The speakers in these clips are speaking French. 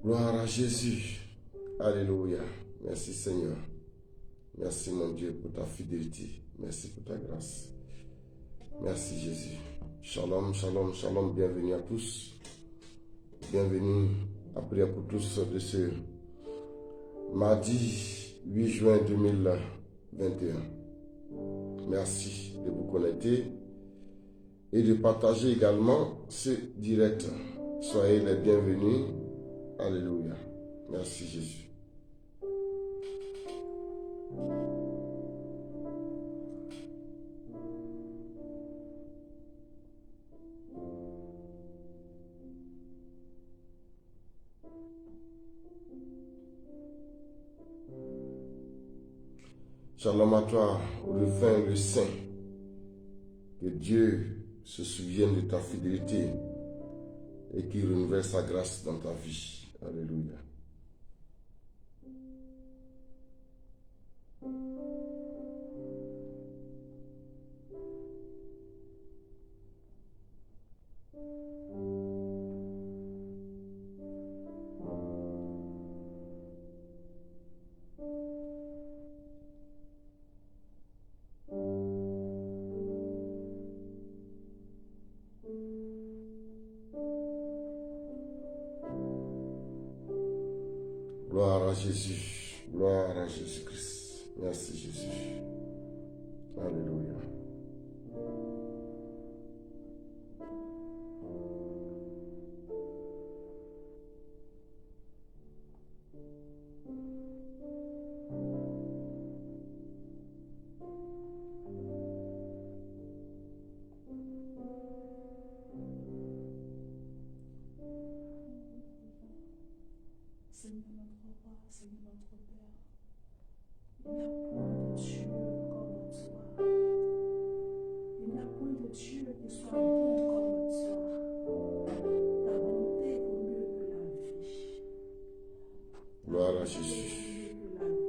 Gloire à Jésus. Alléluia. Merci Seigneur. Merci mon Dieu pour ta fidélité. Merci pour ta grâce. Merci Jésus. Shalom, shalom, shalom. Bienvenue à tous. Bienvenue à prière pour tous de ce mardi 8 juin 2021. Merci de vous connecter et de partager également ce direct. Soyez les bienvenus. Alléluia. Merci Jésus. Shalom à toi, refrain le Saint. Que Dieu se souvienne de ta fidélité et qu'il renouvelle sa grâce dans ta vie. Alléluia. Gloire à Jésus. Gloire à Jésus-Christ. Merci Jésus. Alléluia. Seigneur notre roi, Seigneur notre Père, il n'y a point de Dieu comme toi. Il n'y a point de Dieu qui soit bon comme toi. Ta bonté vaut mieux que la vie. Gloire à Jésus.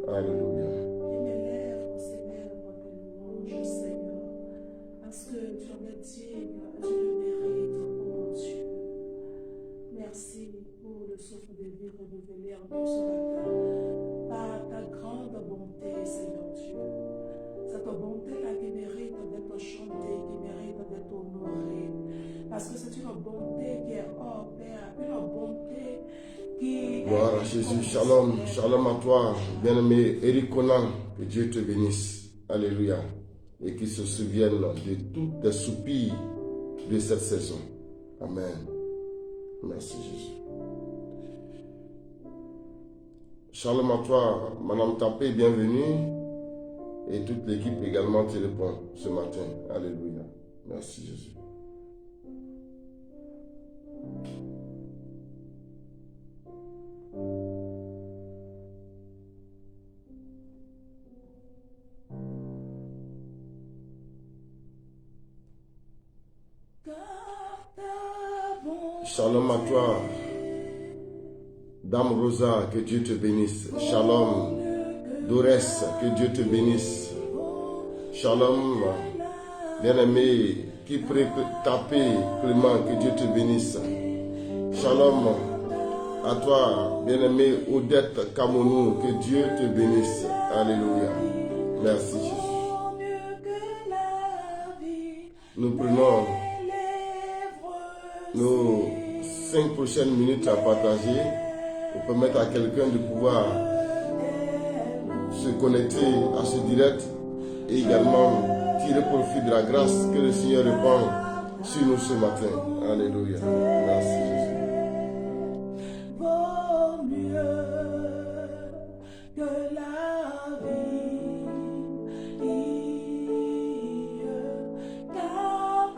Alléluia. Et mes lèvres célèbrent tes louanges, Seigneur, parce que tu en es digne, tu le mérites, ô mon Dieu. Merci pour le souffle de vie renouvelé en nous ce matin par ta grande bonté, Seigneur Dieu. Cette bonté-là qui mérite d'être chantée, qui mérite d'être honorée. Parce que c'est une bonté qui est hors pair, une bonté qui... Gloire à Jésus. Shalom. Shalom à toi, bien-aimé Eric Conan. Que Dieu te bénisse. Alléluia. Et qu'il se souvienne de toutes les soupirs de cette saison. Amen. Merci Jésus. Shalom à toi, Madame Tapé, bienvenue. Et toute l'équipe également te répond ce matin. Alléluia. Merci Jésus. Shalom à toi, Dame Rosa, que Dieu te bénisse. Shalom, Dorès, que Dieu te bénisse. Shalom, bien-aimé, qui prie taper, Clément, que Dieu te bénisse. Shalom à toi, bien-aimé Odette Kamonou, que Dieu te bénisse. Alléluia. Merci Jésus. Nous prenons nos 5 prochaines minutes à partager pour permettre à quelqu'un de pouvoir se connecter à ce direct et également tirer profit de la grâce que le Seigneur répand sur nous ce matin. Alléluia. Merci Jésus. Vaut mieux que la vie, car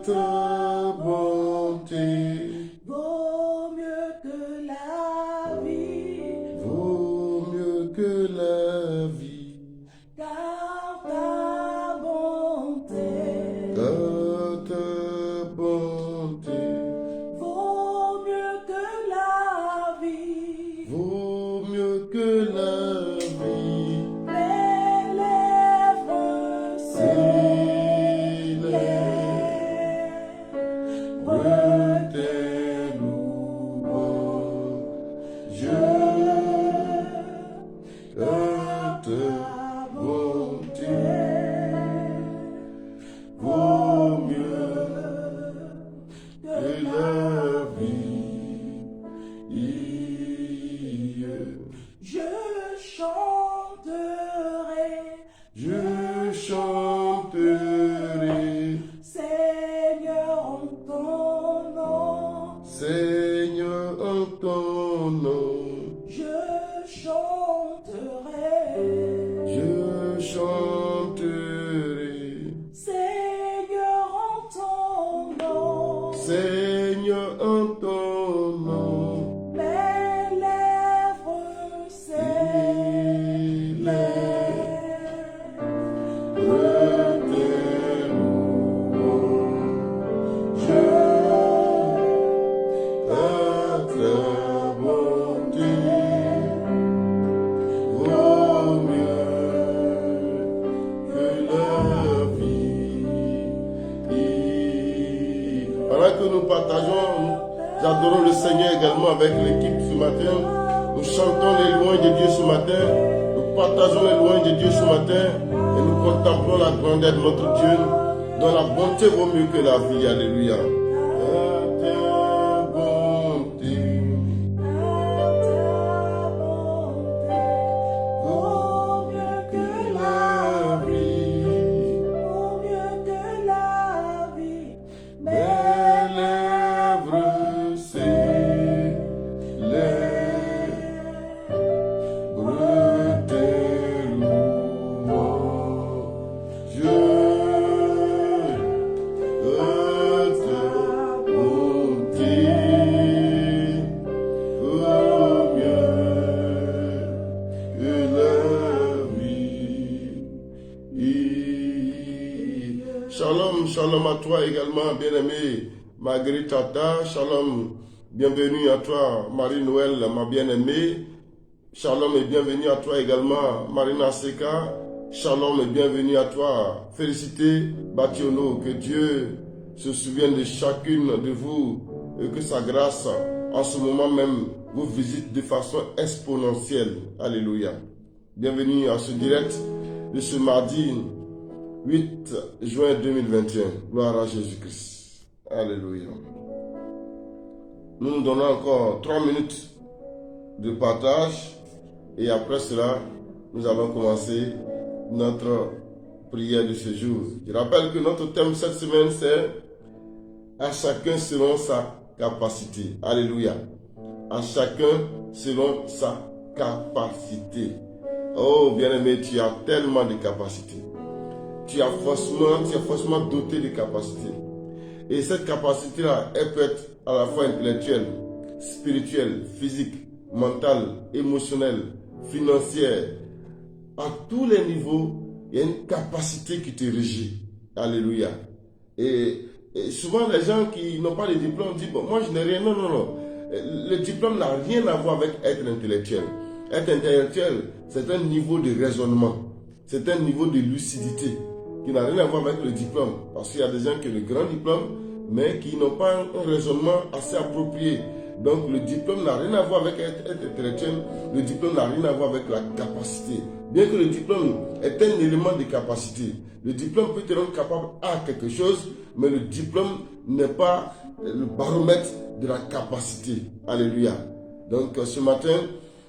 ta bonté vaut mieux que la vie, Vaut mieux que la vie, car ta bonté car ta bonté vaut mieux que la vie. vaut mieux que la vie. Les lèvres Célèbre Seigneur, en ton nom. Mes lèvres Pendant que nous partageons, nous adorons le Seigneur également avec l'équipe ce matin. Nous chantons les louanges de Dieu ce matin. Nous partageons les louanges de Dieu ce matin. Et nous contemplons la grandeur de notre Dieu, dont la bonté vaut mieux que la vie. Alléluia. Shalom à toi également, bien-aimée Marguerite Tata. Shalom, bienvenue à toi, Marie-Noël, ma bien-aimée. Shalom et bienvenue à toi également, Marina Seka. Shalom et bienvenue à toi, Félicité Bationo. Que Dieu se souvienne de chacune de vous et que sa grâce, en ce moment même, vous visite de façon exponentielle. Alléluia. Bienvenue à ce direct de ce mardi 8 juin 2021. Gloire à Jésus-Christ. Alléluia. Nous nous donnons encore 3 minutes de partage et après cela, nous allons commencer notre prière de ce jour. Je rappelle que notre thème cette semaine, c'est à chacun selon sa capacité. Alléluia. À chacun selon sa capacité. Oh bien-aimé, tu as tellement de capacités. Tu es forcément doté de capacités. Et cette capacité-là, elle peut être à la fois intellectuelle, spirituelle, physique, mentale, émotionnelle, financière. À tous les niveaux, il y a une capacité qui te régit. Alléluia. Et souvent, les gens qui n'ont pas de diplôme disent, bon, moi je n'ai rien. Non, non, non. Le diplôme n'a rien à voir avec être intellectuel. Être intellectuel, c'est un niveau de raisonnement. C'est un niveau de lucidité qui n'a rien à voir avec le diplôme. Parce qu'il y a des gens qui ont le grand diplôme, mais qui n'ont pas un raisonnement assez approprié. Donc le diplôme n'a rien à voir avec être intellectuel, le diplôme n'a rien à voir avec la capacité. Bien que le diplôme est un élément de capacité, le diplôme peut te rendre capable à quelque chose, mais le diplôme n'est pas le baromètre de la capacité. Alléluia. Donc ce matin,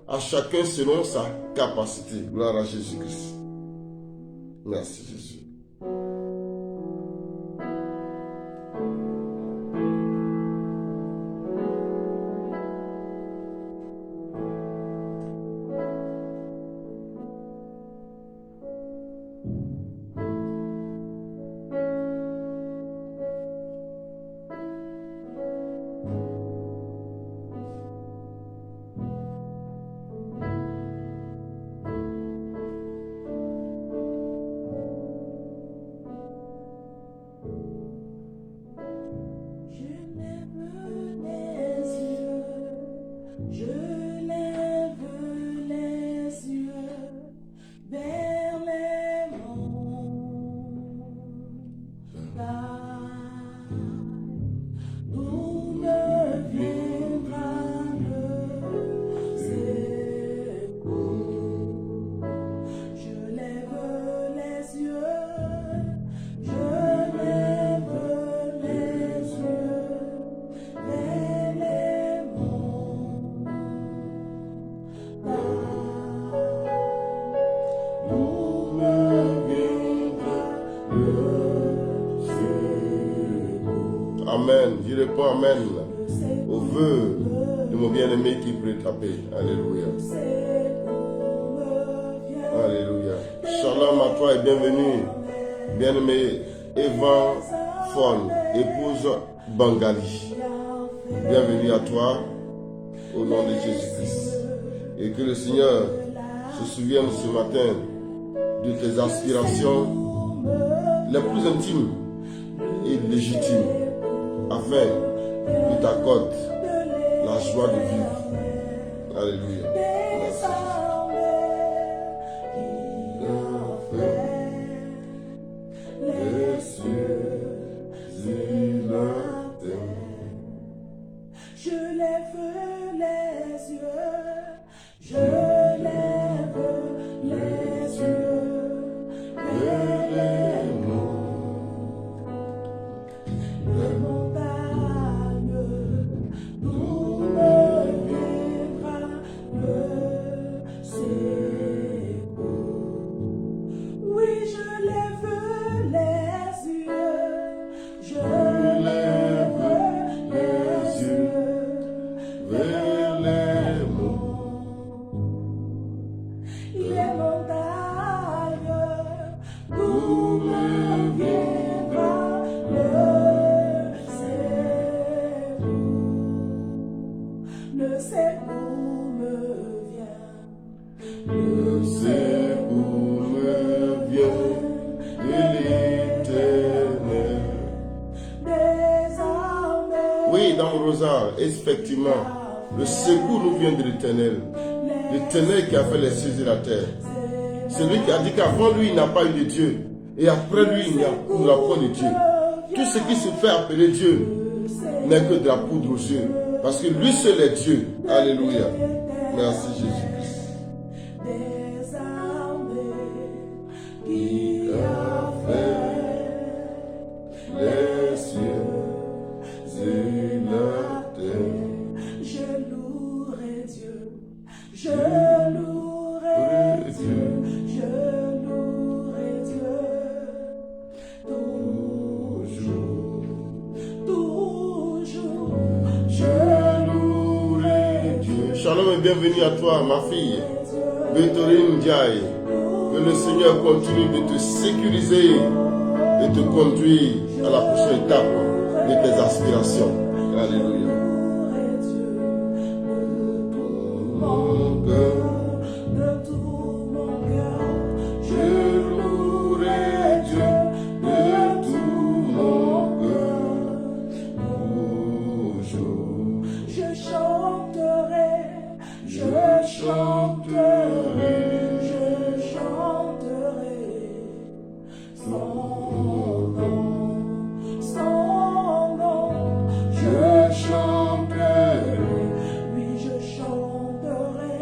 à chacun selon sa capacité. Gloire à Jésus-Christ. Merci Jésus. Amen. Je réponds Amen au vœu de mon bien-aimé qui peut taper. Alléluia. Alléluia. Shalom à toi et bienvenue. Bien-aimé Evan Fon, épouse Bangali. Bienvenue à toi, au nom de Jésus-Christ. Et que le Seigneur se souvienne ce matin de tes aspirations les plus intimes et légitimes, afin qu'il t'accorde la joie de vivre. Alléluia. Merci. Les cieux et la terre. Je lève les yeux, je lève les yeux vers les montagnes, d'où me viendra le secours. Oui, je lève les yeux, je lève les yeux Vers les monts. les montagnes, d'où me viendra le secours. Le secours me vient, Le secours me vient de l'Éternel. des armées. Oui, dans le rosaire, effectivement, le secours nous vient de l'Éternel. L'Éternel qui a fait les cieux et la terre. C'est lui qui a dit qu'avant lui, il n'a pas eu de Dieu. Et après lui, il n'y aura pas de Dieu. Tout ce qui se fait appeler Dieu n'est que de la poudre aux yeux. Parce que lui seul est Dieu. Alléluia. Merci Jésus-Christ. Des armées qui a fait Les cieux et la terre. je louerai Dieu, je louerai Dieu, je louerai Dieu, toujours, toujours, je louerai Dieu. Shalom et bienvenue à toi, ma fille, Victorine Ndiaye. Que le Seigneur continue de te sécuriser et te conduire à la prochaine étape de tes aspirations. Alléluia. Mon cœur, de tout mon cœur, je louerai Dieu de tout mon cœur. Toujours, je chanterai, je chanterai. son nom, Je chanterai. oui je chanterai,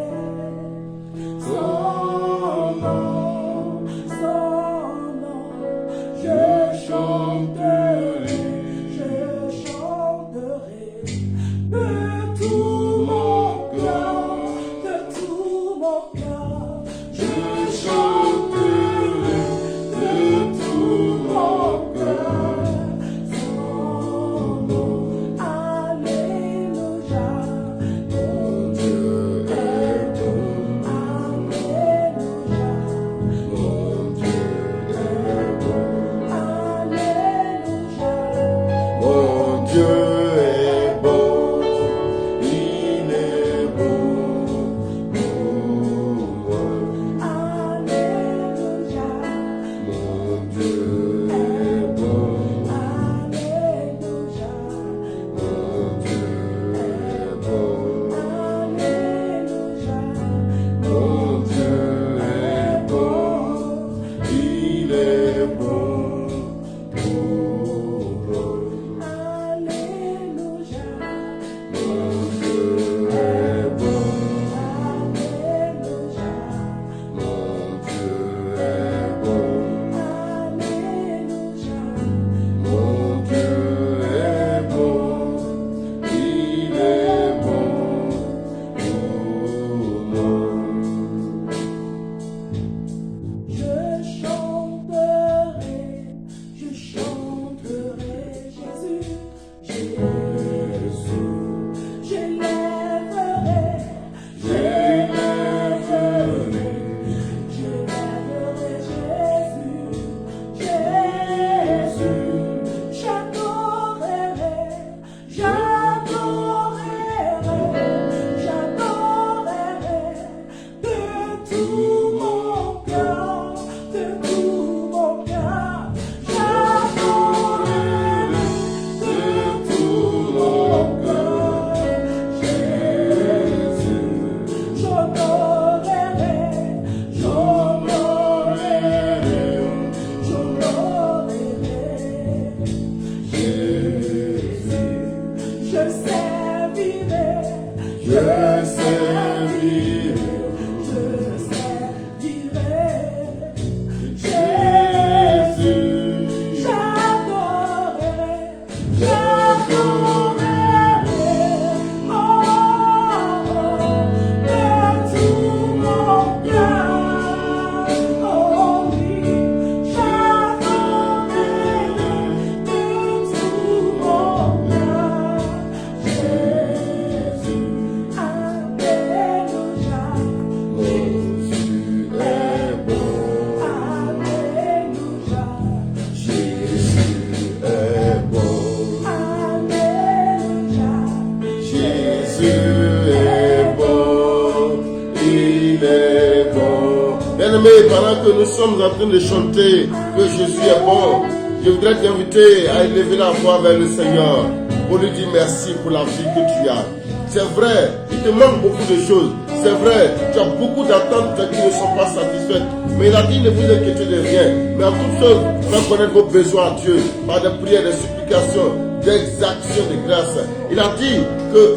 que nous sommes en train de chanter que Jésus est bon, je voudrais t'inviter à élever la voix vers le Seigneur pour lui dire merci pour la vie que tu as. C'est vrai, il te manque beaucoup de choses. C'est vrai, tu as beaucoup d'attentes qui ne sont pas satisfaites. Mais il a dit, ne vous inquiétez de rien. Mais en toute chose, faites connaître vos besoins à Dieu par des prières, des supplications, des actions de grâce. Il a dit que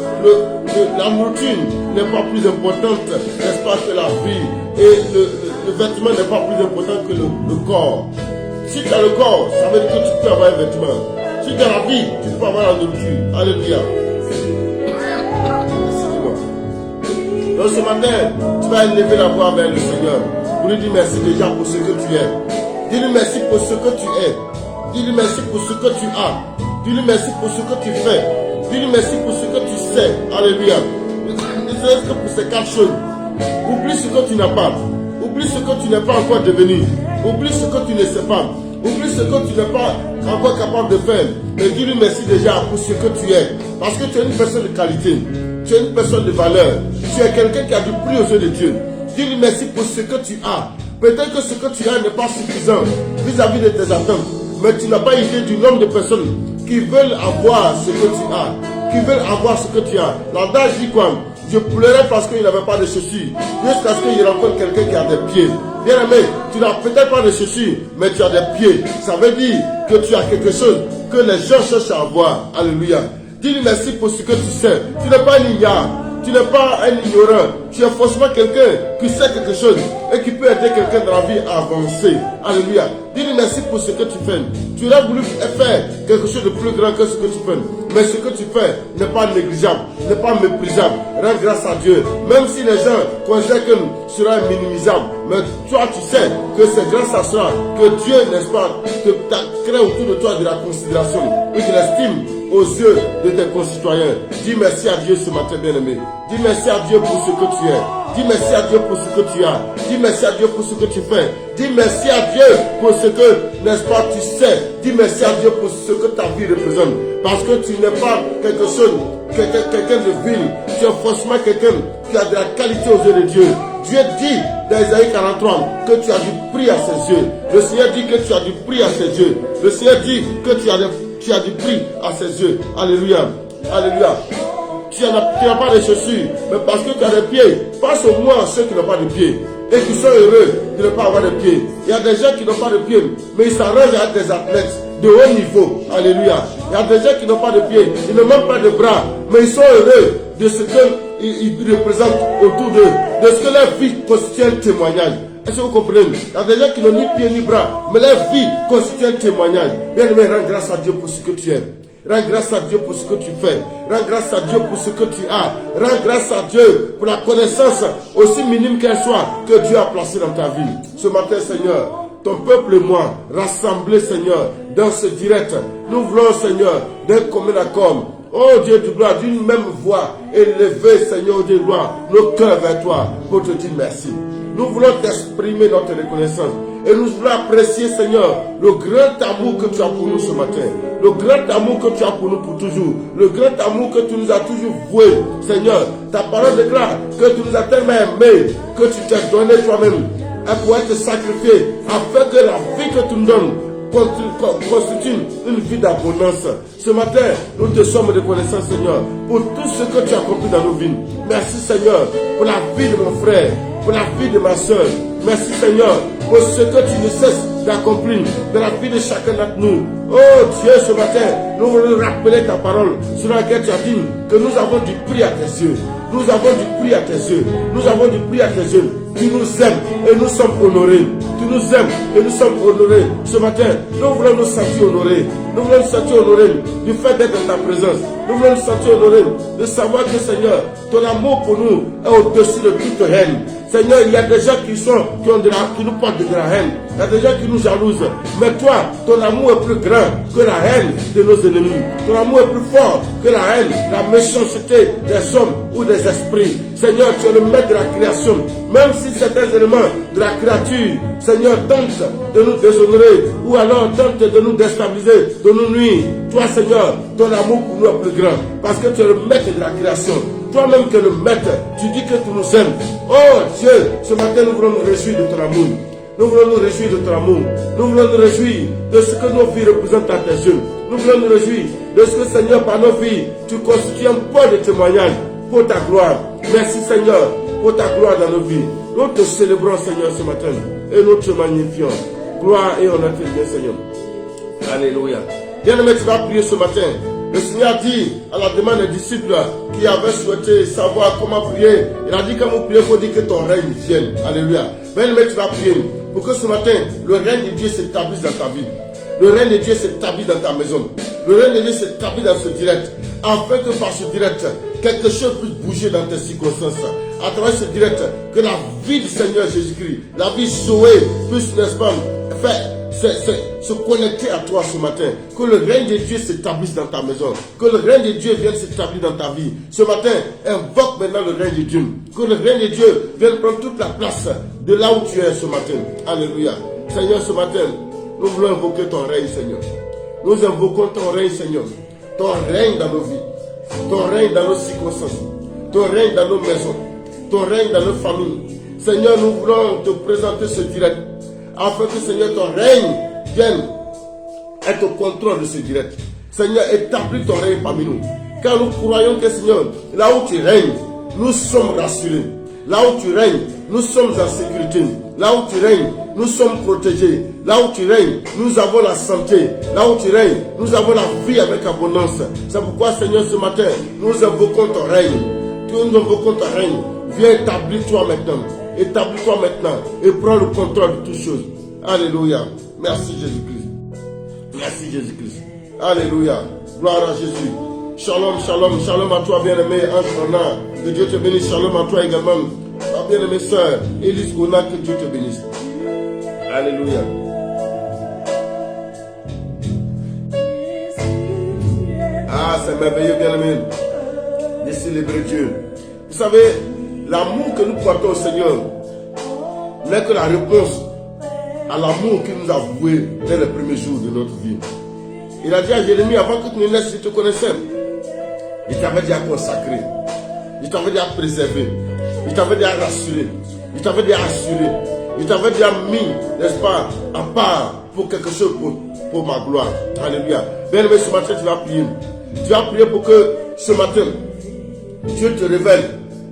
la nourriture n'est pas plus importante, n'est-ce pas, que la vie. Et le vêtement n'est pas plus important que le corps. Si tu as le corps, ça veut dire que tu peux avoir un vêtement. Si tu as la vie, tu peux avoir la nourriture. Alléluia. Donc ce matin, tu vas élever la voix vers le Seigneur pour lui dire merci déjà pour ce que tu es. Dis-lui merci pour ce que tu es. Dis-lui merci pour ce que tu as. Dis-lui merci pour ce que tu fais. Dis-lui merci pour ce que tu sais. Alléluia. Ne serait-ce que pour ces 4 choses. Oublie ce que tu n'as pas. Oublie ce que tu n'es pas encore devenu. Oublie ce que tu ne sais pas. Oublie ce que tu n'es pas encore capable de faire. Mais dis-lui merci déjà pour ce que tu es. Parce que tu es une personne de qualité. Tu es une personne de valeur. Tu es quelqu'un qui a du prix aux yeux de Dieu. Dis-lui merci pour ce que tu as. Peut-être que ce que tu as n'est pas suffisant vis-à-vis de tes attentes. Mais tu n'as pas idée du nombre de personnes qui veulent avoir ce que tu as. Qui veulent avoir ce que tu as. L'adage dit quoi? Je pleurais parce qu'il n'avait pas de chaussures. Jusqu'à ce qu'il rencontre quelqu'un qui a des pieds. Bien aimé, tu n'as peut-être pas de chaussures, mais tu as des pieds. Ça veut dire que tu as quelque chose que les gens cherchent à avoir. Alléluia. Dis-lui merci pour ce que tu sais. Tu n'es pas un ignare. Tu n'es pas un ignorant. Tu es forcément quelqu'un qui sait quelque chose et qui peut aider quelqu'un dans la vie à avancer. Alléluia. Dis-lui merci pour ce que tu fais. Tu aurais voulu faire quelque chose de plus grand que ce que tu fais. Mais ce que tu fais n'est pas négligeable, n'est pas méprisable. Rends grâce à Dieu. Même si les gens considèrent que ce sera minimisable. Mais toi, tu sais que c'est grâce à cela que Dieu, n'est-ce pas, t'a créé autour de toi de la considération et de l'estime aux yeux de tes concitoyens. Dis merci à Dieu ce matin, bien-aimé. Dis merci à Dieu pour ce que tu es. Dis merci à Dieu pour ce que tu as. Dis merci à Dieu pour ce que tu fais. Dis merci à Dieu pour ce que, n'est-ce pas, tu sais. Dis merci à Dieu pour ce que ta vie représente. Parce que tu n'es pas quelque chose, quelqu'un de vil. Tu es forcément quelqu'un qui a de la qualité aux yeux de Dieu. Dieu dit dans Isaïe 43 que tu as du prix à ses yeux. Le Seigneur dit que tu as du prix à ses yeux. Le Seigneur dit que tu as du prix à ses yeux. Alléluia. Alléluia. Tu n'as pas de chaussures, mais parce que tu as des pieds, passe au moins à ceux qui n'ont pas de pieds et qui sont heureux de ne pas avoir de pieds. Il y a des gens qui n'ont pas de pieds, mais ils s'arrangent avec des athlètes de haut niveau. Alléluia. Il y a des gens qui n'ont pas de pieds, ils ne manquent pas de bras, mais ils sont heureux de ce qu'ils représentent autour d'eux, de ce que leur vie constitue un témoignage. Est-ce que vous comprenez? Il y a des gens qui n'ont ni pieds ni bras, mais leur vie constitue un témoignage. Bien aimé, rends grâce à Dieu pour ce que tu es. Rends grâce à Dieu pour ce que tu fais. Rends grâce à Dieu pour ce que tu as. Rends grâce à Dieu pour la connaissance, aussi minime qu'elle soit, que Dieu a placée dans ta vie. Ce matin, Seigneur, ton peuple et moi, rassemblés, Seigneur, dans ce direct, nous voulons, Seigneur, d'un commun accord, oh Dieu de gloire, d'une même voix, élever, Seigneur Dieu de gloire, nos cœurs vers toi, pour te dire merci. Nous voulons t'exprimer notre reconnaissance. Et nous voulons apprécier, Seigneur, le grand amour que tu as pour nous ce matin. Le grand amour que tu as pour nous pour toujours. Le grand amour que tu nous as toujours voué. Seigneur, ta parole déclare que tu nous as tellement aimés, que tu t'es donné toi-même pour être sacrifié, afin que la vie que tu nous donnes constitue une vie d'abondance. Ce matin, nous te sommes reconnaissants, Seigneur, pour tout ce que tu as accompli dans nos vies. Merci, Seigneur, pour la vie de mon frère, pour la vie de ma soeur. Merci, Seigneur, pour ce que tu ne cesses d'accomplir dans la vie de chacun d'entre nous. Oh Dieu, ce matin, nous voulons rappeler ta parole sur laquelle tu as dit que nous avons du prix à tes yeux. Nous avons du prix à tes yeux. Nous avons du prix à tes yeux. Tu nous aimes et nous sommes honorés. Tu nous aimes et nous sommes honorés. Ce matin, nous voulons nous sentir honorés. Nous voulons nous sentir honorés du fait d'être dans ta présence. Nous voulons nous sentir honorés de savoir que, Seigneur, ton amour pour nous est au-dessus de toute haine. Seigneur, il y a des gens qui nous portent de la haine. Il y a des gens qui nous jalousent. Mais toi, ton amour est plus grand que la haine de nos ennemis. Ton amour est plus fort que la haine, la méchanceté des hommes ou des esprits. Seigneur, tu es le maître de la création. Même si certains éléments de la créature, Seigneur, tentent de nous déshonorer ou alors tentent de nous déstabiliser, de nous nuire. Toi, Seigneur, ton amour pour nous est plus grand parce que tu es le maître de la création. Toi-même que le maître, tu dis que tu nous aimes. Oh Dieu, ce matin nous voulons nous réjouir de ton amour. Nous voulons nous réjouir de ton amour. Nous voulons nous réjouir de ce que nos vies représentent à tes yeux. Nous voulons nous réjouir de ce que, Seigneur, par nos vies, tu constitues un point de témoignage pour ta gloire. Merci, Seigneur, pour ta gloire dans nos vies. Nous te célébrons, Seigneur, ce matin et nous te magnifions. Gloire et honneur te bien, Seigneur. Alléluia. Bien-aimé, tu vas prier ce matin. Le Seigneur dit à la demande des disciples qui avaient souhaité savoir comment prier. Il a dit quand vous priez, il faut dire que ton règne vienne. Alléluia. Bien-aimé, tu vas prier pour que ce matin, le règne de Dieu s'établisse dans ta vie. Le règne de Dieu s'établit dans ta maison. Le règne de Dieu s'établit dans ce direct. Afin que par ce direct, quelque chose puisse bouger dans tes circonstances. À travers ce direct, que la vie du Seigneur Jésus-Christ, la vie Zoé, puisse, n'est-ce pas, faire se connecter à toi ce matin. Que le règne de Dieu s'établisse dans ta maison. Que le règne de Dieu vienne s'établir dans ta vie. Ce matin, invoque maintenant le règne de Dieu. Que le règne de Dieu vienne prendre toute la place de là où tu es ce matin. Alléluia. Seigneur, ce matin, nous voulons invoquer ton règne, Seigneur. Nous invoquons ton règne, Seigneur. Ton règne dans nos vies. Ton règne dans nos circonstances. Ton règne dans nos maisons. Ton règne dans nos familles. Seigneur, nous voulons te présenter ce direct. Afin que, Seigneur, ton règne vienne être au contrôle de ce direct. Seigneur, établis ton règne parmi nous. Car nous croyons que, Seigneur, là où tu règnes, nous sommes rassurés. Là où tu règnes, nous sommes en sécurité. Là où tu règnes, nous sommes protégés. Là où tu règnes, nous avons la santé. Là où tu règnes, nous avons la vie avec abondance. C'est pourquoi, Seigneur, ce matin, nous invoquons ton règne. Nous invoquons ton règne. Viens établir-toi maintenant. Établis-toi maintenant et prends le contrôle de toutes choses. Alléluia. Merci Jésus-Christ. Merci Jésus-Christ. Alléluia. Gloire à Jésus. Shalom, shalom, shalom à toi, bien-aimé Ange Rona. Que Dieu te bénisse. Shalom à toi également. Ma bien-aimée sœur Élise Gona, que Dieu te bénisse. Alléluia. Ah, c'est merveilleux, bien-aimé, de célébrer Dieu. Vous savez, l'amour que nous portons au Seigneur n'est que la réponse à l'amour qu'il nous a voué dès les premiers jours de notre vie. Il a dit à Jérémie, avant que tu ne naisses, je te connaissais. Il t'avait dit à consacrer. Il t'avait dit à préserver. Il t'avait dit à rassurer. Il t'avait dit à assurer. Il t'avait dit à mis, n'est-ce pas, à part pour quelque chose pour ma gloire. Alléluia. Bien-aimé, ce matin, tu vas prier. Tu vas prier pour que ce matin, Dieu te révèle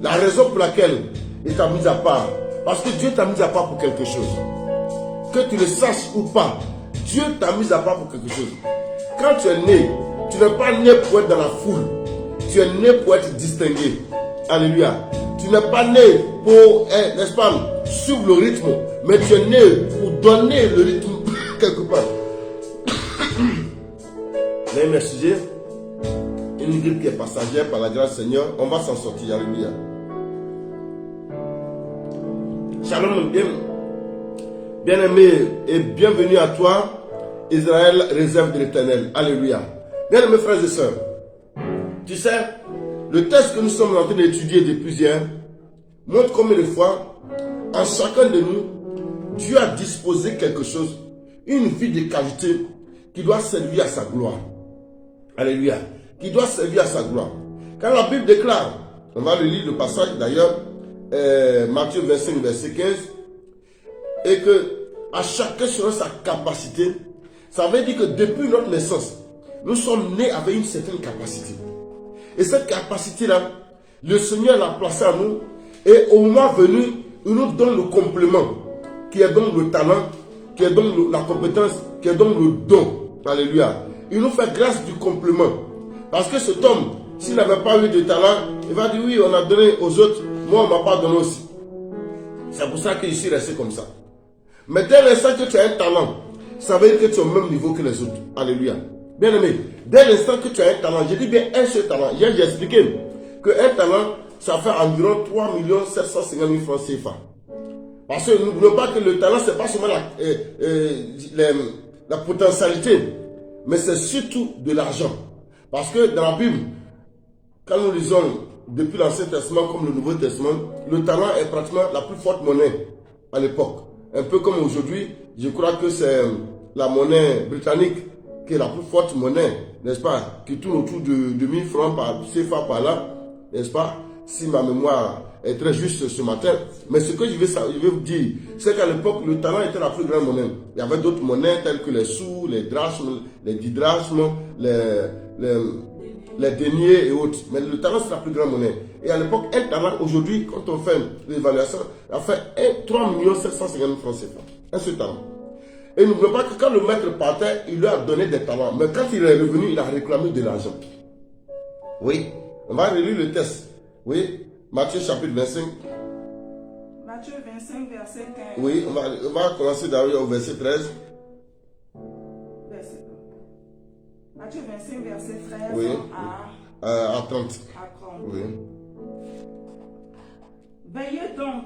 la raison pour laquelle il t'a mis à part. Parce que Dieu t'a mis à part pour quelque chose. Que tu le saches ou pas, Dieu t'a mis à part pour quelque chose. Quand tu es né, tu n'es pas né pour être dans la foule. Tu es né pour être distingué. Alléluia. Tu n'es pas né pour, n'est-ce pas, suivre le rythme. Mais tu es né pour donner le rythme quelque part. Mais merci. Une grippe qui est passagère par la grâce du Seigneur, on va s'en sortir. Alléluia. Shalom, bien-aimé et bienvenue à toi, Israël, réserve de l'Éternel. Alléluia. Bien-aimés frères et sœurs, tu sais, le texte que nous sommes en train d'étudier depuis hier montre combien de fois, en chacun de nous, Dieu a disposé quelque chose, une vie de qualité qui doit servir à sa gloire. Alléluia. Qui doit servir à sa gloire. Quand la Bible déclare, on va le lire le passage d'ailleurs, Matthieu 25, verset 15, et que à chacun selon sa capacité, ça veut dire que depuis notre naissance, nous sommes nés avec une certaine capacité. Et cette capacité-là, le Seigneur l'a placée à nous, et au moment venu, il nous donne le complément, qui est donc le talent, qui est donc la compétence, qui est donc le don. Alléluia. Il nous fait grâce du complément. Parce que cet homme, s'il n'avait pas eu de talent, il va dire oui, on a donné aux autres, moi on ne m'a pas donné aussi. C'est pour ça que je suis resté comme ça. Mais dès l'instant que tu as un talent, ça veut dire que tu es au même niveau que les autres. Alléluia. Bien aimé, dès l'instant que tu as un talent, je dis bien un seul talent. Hier j'ai expliqué qu'un talent, ça fait environ 3 750 000 francs CFA. Parce que n'oublions pas que le talent, ce n'est pas seulement la potentialité, mais c'est surtout de l'argent. Parce que dans la Bible, quand nous lisons depuis l'Ancien Testament comme le Nouveau Testament, le talent est pratiquement la plus forte monnaie à l'époque. Un peu comme aujourd'hui, je crois que c'est la monnaie britannique qui est la plus forte monnaie, n'est-ce pas, qui tourne autour de 1000 francs par CFA par là, n'est-ce pas, si ma mémoire être très juste ce matin. Mais ce que je vais vous dire, c'est qu'à l'époque, le talent était la plus grande monnaie. Il y avait d'autres monnaies telles que les sous, les drachmes, les didrachmes, les deniers et autres. Mais le talent, c'est la plus grande monnaie. Et à l'époque, un talent, aujourd'hui, quand on fait l'évaluation, il a fait 3 750 000 francs CFA. Un seul talent. Et n'oubliez pas que quand le maître partait, il lui a donné des talents. Mais quand il est revenu, il a réclamé de l'argent. Oui. On va relire le texte. Oui. Matthieu chapitre 25. Matthieu 25, verset 15. Oui, on va commencer d'ailleurs au verset 13. Matthieu 25, verset 13 Oui. à 30. À 30. Oui. Veillez donc,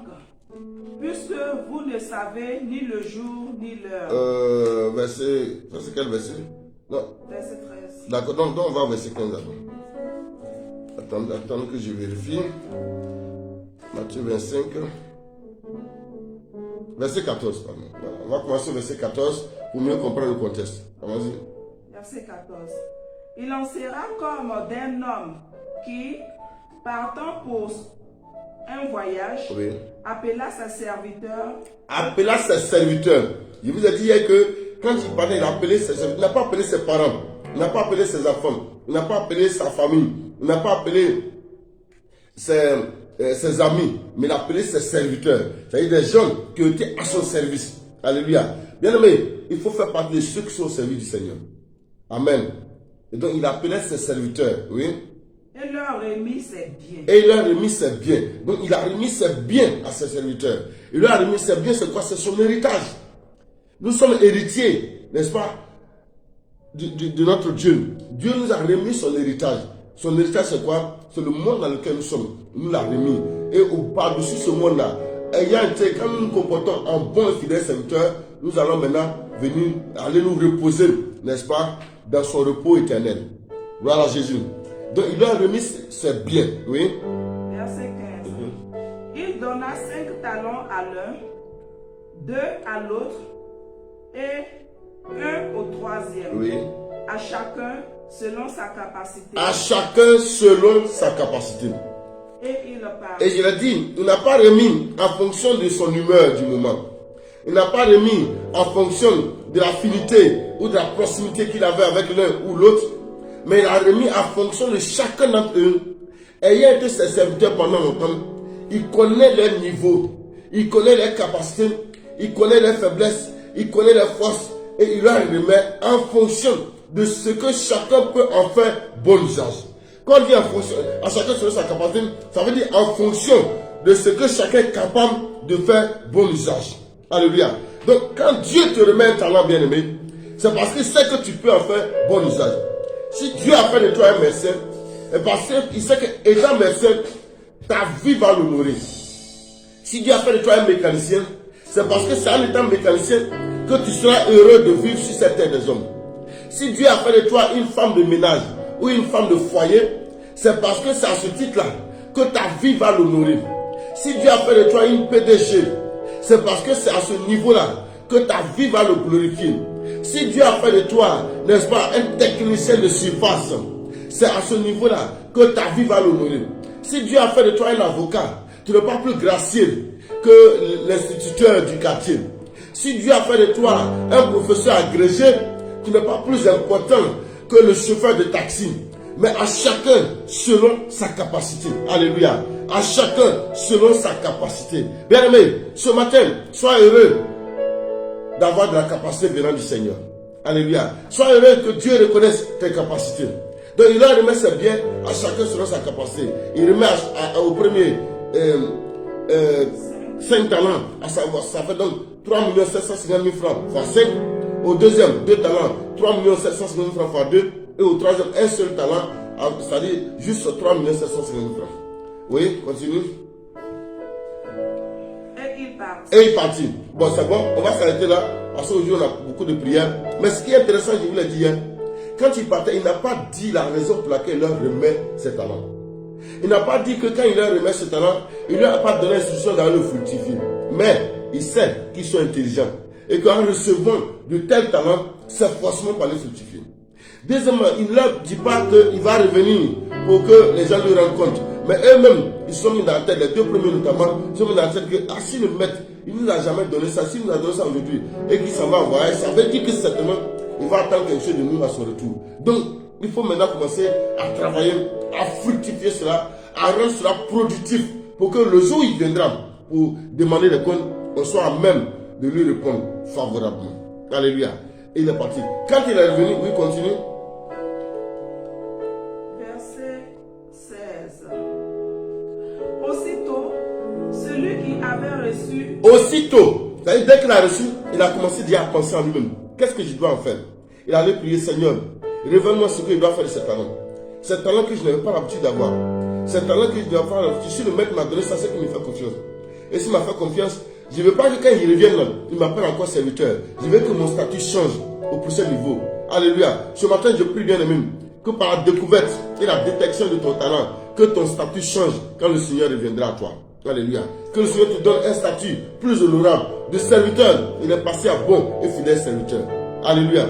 puisque vous ne savez ni le jour ni l'heure. Verset. C'est quel verset? Non. Verset 13. D'accord, donc on va au verset 15 d'abord. Attends que je vérifie. Matthieu 25. Verset 14, pardon. Voilà. On va commencer au verset 14 pour mieux comprendre le contexte. Allons-y. Verset 14. Il en sera comme d'un homme qui, partant pour un voyage, Oui. appela ses serviteurs. Appela ses serviteurs. Je vous ai dit hier que quand il parlait, il a appelé ses serviteurs. Il n'a pas appelé ses parents. Il n'a pas appelé ses enfants. Il n'a pas appelé sa famille. Il n'a pas appelé ses amis. Mais il a appelé ses serviteurs. C'est-à-dire des gens qui étaient à son service. Alléluia. Bien aimé, il faut faire partie de ceux qui sont au service du Seigneur. Amen. Et donc il appelait ses serviteurs. Oui. Et leur remit ses biens. Et il leur a remis ses biens. Donc il a remis ses biens à ses serviteurs. Il leur a remis ses biens, c'est quoi? C'est son héritage. Nous sommes héritiers, n'est-ce pas, de notre Dieu. Dieu nous a remis son héritage. Son héritage, c'est quoi? C'est le monde dans lequel nous sommes. Il nous l'a remis. Et par-dessus ce monde-là, ayant été, quand nous nous comportons en bon et fidèle serviteur, nous allons maintenant venir, aller nous reposer, n'est-ce pas, dans son repos éternel. Voilà Jésus. Donc il leur a remis ses biens. Oui. Verset 15. Il donna 5 talents à l'un, 2 à l'autre, et 1 au troisième. Oui. À chacun selon sa capacité. À chacun selon sa capacité. Et il parle. Et je l'ai dit, il n'a pas remis en fonction de son humeur du moment. Il n'a pas remis en fonction de l'affinité ou de la proximité qu'il avait avec l'un ou l'autre. Mais il a remis en fonction de chacun d'entre eux. Ayant été ses serviteurs pendant longtemps, il connaît leur niveau, il connaît leurs capacités, il connaît leurs faiblesses, il connaît leurs forces. Et il leur remet en fonction de ce que chacun peut en faire bon usage. Quand on dit en fonction, à chacun selon sa capacité, ça veut dire en fonction de ce que chacun est capable de faire bon usage. Alléluia. Donc quand Dieu te remet un talent bien aimé, c'est parce qu'il sait que tu peux en faire bon usage. Si Dieu a fait de toi un médecin, c'est parce qu'il sait qu'étant médecin, ta vie va le nourrir. Si Dieu a fait de toi un mécanicien, c'est parce que c'est en étant mécanicien que tu seras heureux de vivre sur cette terre des hommes. Si Dieu a fait de toi une femme de ménage ou une femme de foyer, c'est parce que c'est à ce titre-là que ta vie va le nourrir. Si Dieu a fait de toi une PDG, c'est parce que c'est à ce niveau-là que ta vie va le glorifier. Si Dieu a fait de toi, n'est-ce pas, un technicien de surface, c'est à ce niveau-là que ta vie va le nourrir. Si Dieu a fait de toi un avocat, tu n'es pas plus gracieux que l'instituteur du quartier. Si Dieu a fait de toi un professeur agrégé, tu n'es pas plus important que le chauffeur de taxi. Mais à chacun selon sa capacité. Alléluia. À chacun selon sa capacité. Bien aimé, ce matin, sois heureux d'avoir de la capacité venant du Seigneur. Alléluia. Sois heureux que Dieu reconnaisse tes capacités. Donc il leur remet ses biens à chacun selon sa capacité. Il remet au premier 5 talents, à savoir, ça fait donc 3 750 000 francs fois 5. Au deuxième, 2 talents, 3 750 000 francs fois 2. Et au troisième, un seul talent, c'est-à-dire juste 3 750 000 francs. Oui, continue. Et il partit. Bon, c'est bon, on va s'arrêter là, parce qu'aujourd'hui on a beaucoup de prières. Mais ce qui est intéressant, je vous l'ai dit hier, quand il partait, il n'a pas dit la raison pour laquelle il leur remet ses talents. Il n'a pas dit que quand il leur remet ses talents, il ne leur a pas donné l'instruction d'aller le fructifier. Mais il sait qu'ils sont intelligents. Et qu'en recevant de tels talents, c'est forcément pour les fructifier. Deuxièmement, il ne leur dit pas qu'il va revenir pour que les gens le rendent compte. Mais eux-mêmes, ils sont mis dans la tête, les 2 premiers notamment, ils sont mis dans la tête que si le maître, il ne nous a jamais donné ça, s'il nous a donné ça aujourd'hui, et qu'il s'en va envoyer, ça veut dire que certainement, il va attendre quelque chose de nous à son retour. Donc, il faut maintenant commencer à travailler, à fructifier cela, à rendre cela productif, pour que le jour où il viendra pour demander des comptes, on soit à même de lui répondre favorablement. Alléluia. Et il est parti. Quand il est revenu, oui, continue. Verset 16. Aussitôt, celui qui avait reçu... Aussitôt, c'est-à-dire dès qu'il a reçu, il a commencé déjà à penser en lui-même. Qu'est-ce que je dois en faire? Il allait prier, Seigneur, révèle-moi ce qu'il doit faire de ce talent. Ce talent que je n'avais pas l'habitude d'avoir. Ce talent que je dois faire l'habitude. Si le mec m'a donné ça, c'est qu'il me fait confiance. Et s'il m'a fait confiance, je ne veux pas que quand il revienne là, il m'appelle encore serviteur. Je veux que mon statut change au prochain niveau. Alléluia. Ce matin, je prie bien aimé, que par la découverte et la détection de ton talent, que ton statut change quand le Seigneur reviendra à toi. Alléluia. Que le Seigneur te donne un statut plus honorable de serviteur. Il est passé à bon et fidèle serviteur. Alléluia.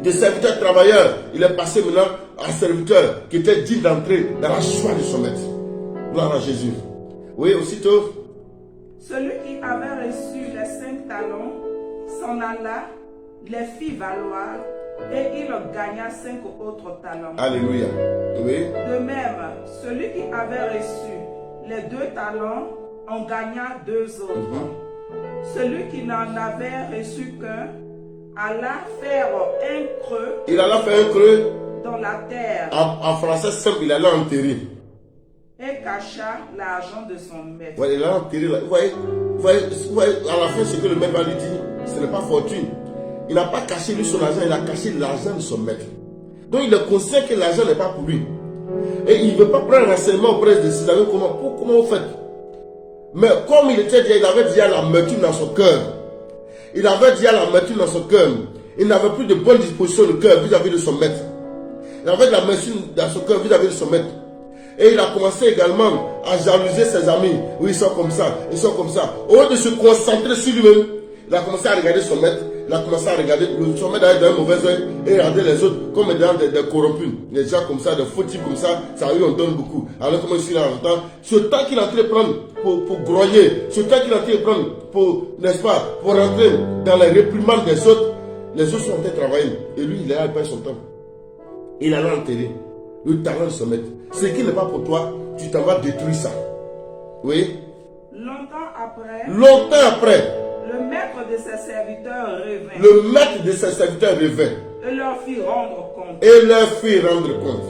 De serviteur travailleur, il est passé maintenant à serviteur qui était digne d'entrer dans la joie de son maître. Gloire à Jésus. Oui, aussitôt. Celui qui avait reçu les 5 talents s'en alla, les fit valoir et il gagna 5 autres talents. Alléluia. Oui. De même, celui qui avait reçu les 2 talents en gagna 2 autres. Celui qui n'en avait reçu qu'un alla faire un creux. Il alla faire un creux dans la terre. En français simple, il allait enterrer. Et cacha l'argent de son maître. Ouais, il a enterré. Vous voyez, à la fin, ce que le maître va lui dire, ce n'est pas fortune. Il n'a pas caché lui son argent, il a caché l'argent de son maître. Donc il est conscient que l'argent n'est pas pour lui. Et il ne veut pas prendre renseignement auprès de ses amis. Comment vous faites? Mais comme il était déjà, il avait déjà l'amertume dans son cœur. Il avait déjà l'amertume dans son cœur. Il n'avait plus de bonne disposition de cœur vis-à-vis de son maître. Il avait de l'amertume dans son cœur vis-à-vis de son maître. Et il a commencé également à jalouser ses amis. Oui, ils sont comme ça, ils sont comme ça. Au lieu de se concentrer sur lui-même, il a commencé à regarder son maître. Il a commencé à regarder son maître dans un mauvais oeil et regarder les autres comme des corrompus. Des gens comme ça, des faux types comme ça lui on donne beaucoup. Alors comment il a longtemps, ce temps qu'il est en train de prendre pour grogner, ce temps qu'il est en train de prendre pour, n'est-ce pas, pour rentrer dans les réprimandes des autres, les autres sont en train de travailler. Et lui, il a pas son temps. Il allait enterrer le talent de son maître. Ce qui n'est pas pour toi, tu t'en vas détruire ça. Oui. Longtemps après, le maître de ses serviteurs revint. Le maître de ses serviteurs revint. Et leur fit rendre compte.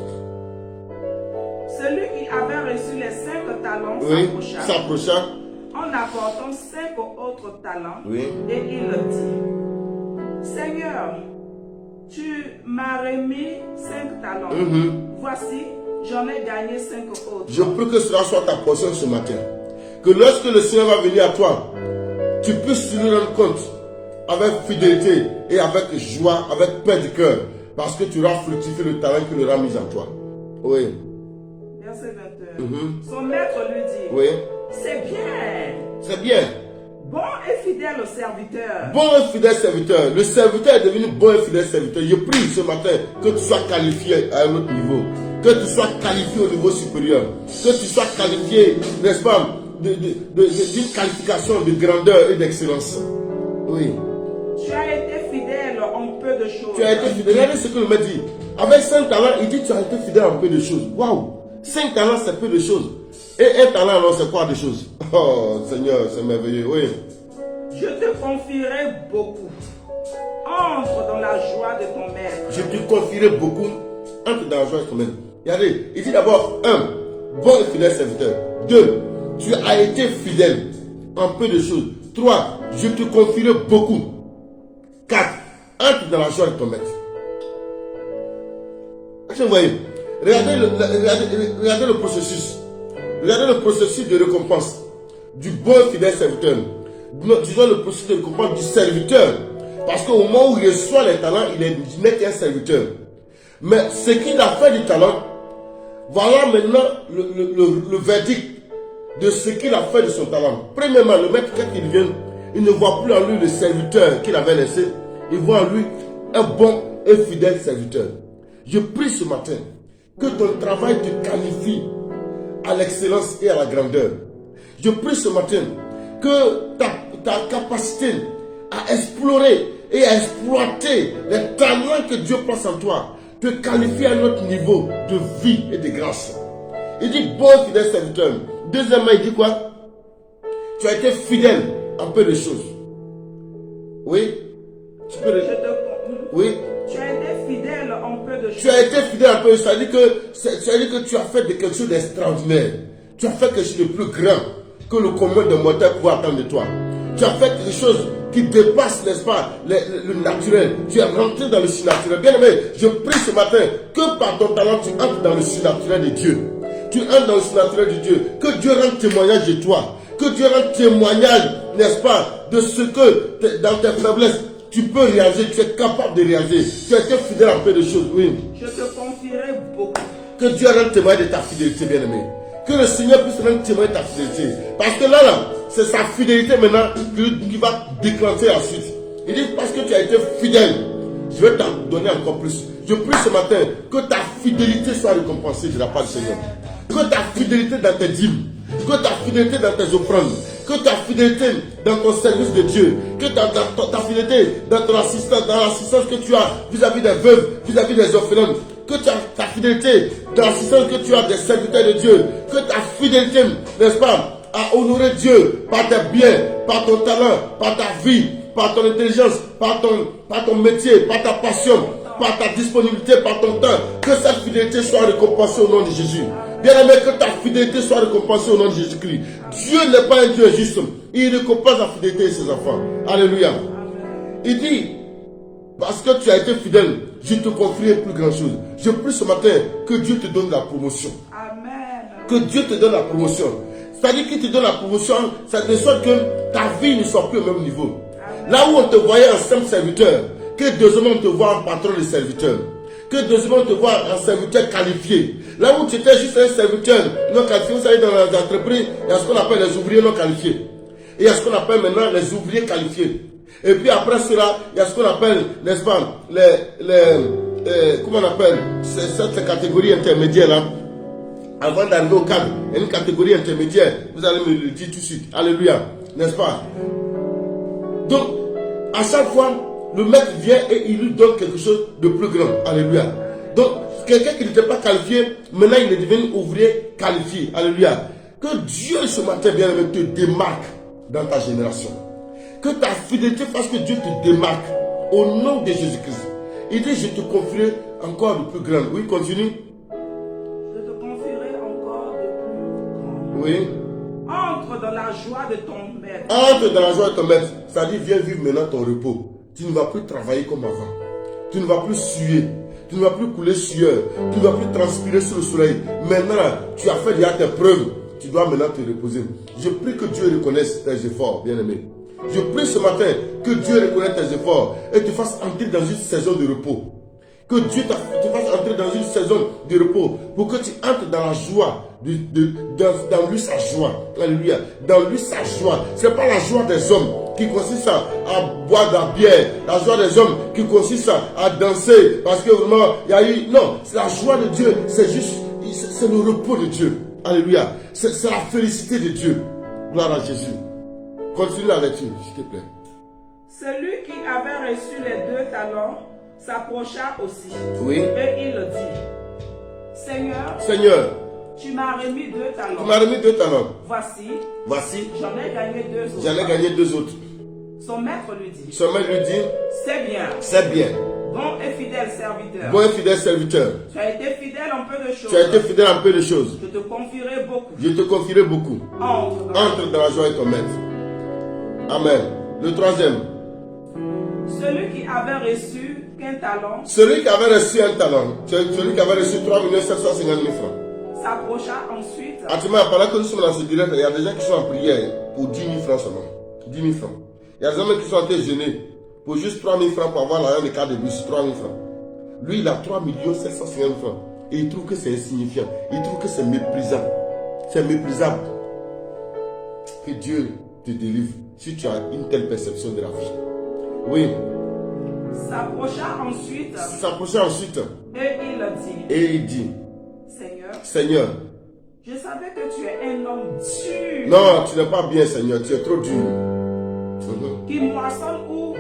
Celui qui avait reçu les 5 talents s'approcha en apportant 5 autres talents. Oui. Et il dit: Seigneur, tu m'as remis 5 talents. Voici, j'en ai gagné 5 autres. Je prie que cela soit ta portion ce matin. Que lorsque le Seigneur va venir à toi, tu puisses lui rendre compte avec fidélité et avec joie, avec paix du cœur, parce que tu auras fructifié le talent qu'il aura mis en toi. Oui. Verset 21. Son maître lui dit: Oui. C'est bien. C'est bien. Bon et fidèle serviteur. Bon et fidèle serviteur. Le serviteur est devenu bon et fidèle serviteur. Je prie ce matin que tu sois qualifié à un autre niveau. Que tu sois qualifié au niveau supérieur. Que tu sois qualifié, n'est-ce pas, d'une qualification de grandeur et d'excellence. Oui. Tu as été fidèle en peu de choses. Tu as été fidèle. Regardez ce que le maître dit. Avec 5 talents, il dit tu as été fidèle en peu de choses. Waouh! 5 talents, c'est peu de choses. Et un talent, alors, c'est quoi de choses? Oh, Seigneur, c'est merveilleux. Oui. Je te confierai beaucoup. Entre dans la joie de ton maître. Je te confierai beaucoup. Entre dans la joie de ton maître. Regardez, il dit d'abord 1. Bon et fidèle serviteur. 2. Tu as été fidèle en peu de choses. 3. Je te confierai beaucoup. 4. Entre dans la joie de ton maître. Est-ce que vous voyez? Regardez le processus. Regardez le processus de récompense du bon et fidèle serviteur. Disons le processus de récompense du serviteur. Parce qu'au moment où il reçoit les talents, il n'est qu'un serviteur. Mais ce qu'il a fait du talent, voilà maintenant le verdict de ce qu'il a fait de son talent. Premièrement, le maître, quand il vient, il ne voit plus en lui le serviteur qu'il avait laissé. Il voit en lui un bon et fidèle serviteur. Je prie ce matin que ton travail te qualifie à l'excellence et à la grandeur. Je prie ce matin que ta capacité à explorer et à exploiter les talents que Dieu place en toi te qualifie à notre niveau de vie et de grâce. Il dit bon fidèle serviteur. Deuxièmement, il dit quoi? Tu as été fidèle en peu de choses. Oui? Oui? Tu as été fidèle en peu de choses. Tu as été fidèle en peu de choses. C'est-à-dire que tu as fait quelque chose d'extraordinaire. Tu as fait quelque chose de plus grand que le commun de mortels pouvait attendre de toi. Tu as fait quelque chose qui dépasse, n'est-ce pas, le naturel. Tu es rentré dans le surnaturel. Bien aimé, je prie ce matin que par ton talent, tu entres dans le surnaturel de Dieu. Tu entres dans le surnaturel de Dieu. Que Dieu rende témoignage de toi. Que Dieu rende témoignage, n'est-ce pas, de ce que dans tes faiblesses, tu peux réagir, tu es capable de réagir. Tu as été fidèle en peu de choses, oui. Je te confierai beaucoup. Que Dieu rende témoignage de ta fidélité, bien-aimé. Que le Seigneur puisse rendre témoignage de ta fidélité. Parce que là, c'est sa fidélité maintenant qui va déclencher la suite. Il dit, parce que tu as été fidèle, je vais t'en donner encore plus. Je prie ce matin que ta fidélité soit récompensée de la part du Seigneur. Que ta fidélité dans tes dîmes, que ta fidélité dans tes offrandes, que ta fidélité dans ton service de Dieu, que ta fidélité dans ton assistance, dans l'assistance que tu as vis-à-vis des veuves, vis-à-vis des orphelins, que ta fidélité dans l'assistance que tu as des serviteurs de Dieu, que ta fidélité, n'est-ce pas, à honorer Dieu par tes biens, par ton talent, par ta vie, par ton intelligence, par ton métier, par ta passion, par ta disponibilité, par ton temps, que cette fidélité soit récompensée au nom de Jésus. Bien aimé, que ta fidélité soit récompensée au nom de Jésus-Christ. Dieu n'est pas un Dieu injuste. Il récompense la fidélité de ses enfants. Alléluia. Il dit, parce que tu as été fidèle, je te confierai plus grand chose. Je prie ce matin que Dieu te donne la promotion. Amen. Que Dieu te donne la promotion. C'est-à-dire qu'il te donne la promotion, ça de sorte que ta vie ne soit plus au même niveau. Là où on te voyait en simple serviteur, que deuxièmement on te voit en patron de serviteur. Que deuxièmement on te voit en serviteur qualifié. Là où tu étais juste un serviteur non qualifié, vous savez, dans les entreprises, il y a ce qu'on appelle les ouvriers non qualifiés. Et il y a ce qu'on appelle maintenant les ouvriers qualifiés. Et puis après cela, il y a ce qu'on appelle, n'est-ce pas, comment on appelle cette catégorie intermédiaire là. Avant d'arriver au cadre, il y a une catégorie intermédiaire. Vous allez me le dire tout de suite. Alléluia. N'est-ce pas? Donc, à chaque fois, le maître vient et il lui donne quelque chose de plus grand. Alléluia. Donc, quelqu'un qui n'était pas qualifié, maintenant il est devenu ouvrier qualifié. Alléluia. Que Dieu ce matin, bien aimé, te démarque dans ta génération. Que ta fidélité fasse que Dieu te démarque au nom de Jésus-Christ. Il dit, je te confierai encore de plus grand. Oui, continue. Je te confierai encore de plus grand. Oui. Entre dans la joie de ton maître. Entre dans la joie de ton maître. C'est-à-dire, viens vivre maintenant ton repos. Tu ne vas plus travailler comme avant. Tu ne vas plus suer. Tu ne vas plus couler sueur. Tu ne vas plus transpirer sur le soleil. Maintenant, tu as fait déjà tes preuves. Tu dois maintenant te reposer. Je prie que Dieu reconnaisse tes efforts, bien-aimé. Je prie ce matin que Dieu reconnaisse tes efforts et te fasse entrer dans une saison de repos. Que Dieu te fasse entrer dans une saison de repos pour que tu entres dans la joie, dans lui sa joie. Alléluia. Dans lui sa joie. Ce n'est pas la joie des hommes qui consiste à boire de la bière. La joie des hommes qui consiste à danser parce que vraiment il y a eu... Non, c'est la joie de Dieu. C'est juste, c'est le repos de Dieu. Alléluia. C'est la félicité de Dieu. Gloire à Jésus. Continue la lecture, s'il te plaît. Celui qui avait reçu les 2 talents s'approcha aussi. Oui. Et il dit, Seigneur, tu m'as remis 2 talents. tu m'as remis 2 talents. Voici, j'en ai gagné 2 autres. J'en ai gagné 2 autres. Son maître lui dit, c'est bien. c'est bien. Bon et fidèle serviteur. Bon et fidèle serviteur. Tu as été fidèle en peu de choses. Tu as été fidèle en peu de choses. Je te confierai beaucoup. Je te confierai beaucoup. Entre dans la joie de ton maître. Amen. Le troisième. Celui qui avait reçu qu'un talent. Celui qui avait reçu un talent. Celui qui avait reçu 3 750 000 francs. S'approcha ensuite. Actuellement, pendant que nous sommes dans ce direct, il y a des gens qui sont en prière pour 10 000 francs seulement. 10 000 francs. Il y a des hommes qui sont en train de jeûner pour juste 3 000 francs pour avoir l'argent de carte de bus. 3 000 francs. Lui, il a 3 750 000 francs. Et il trouve que c'est insignifiant. Il trouve que c'est méprisable. C'est méprisable. Que Dieu te délivre si tu as une telle perception de la vie. Oui. S'approcha ensuite. Et il dit. Seigneur, Seigneur. je savais que es un homme dur. Non, tu n'es pas bien, Seigneur. Tu es trop dur. Qui moissonne où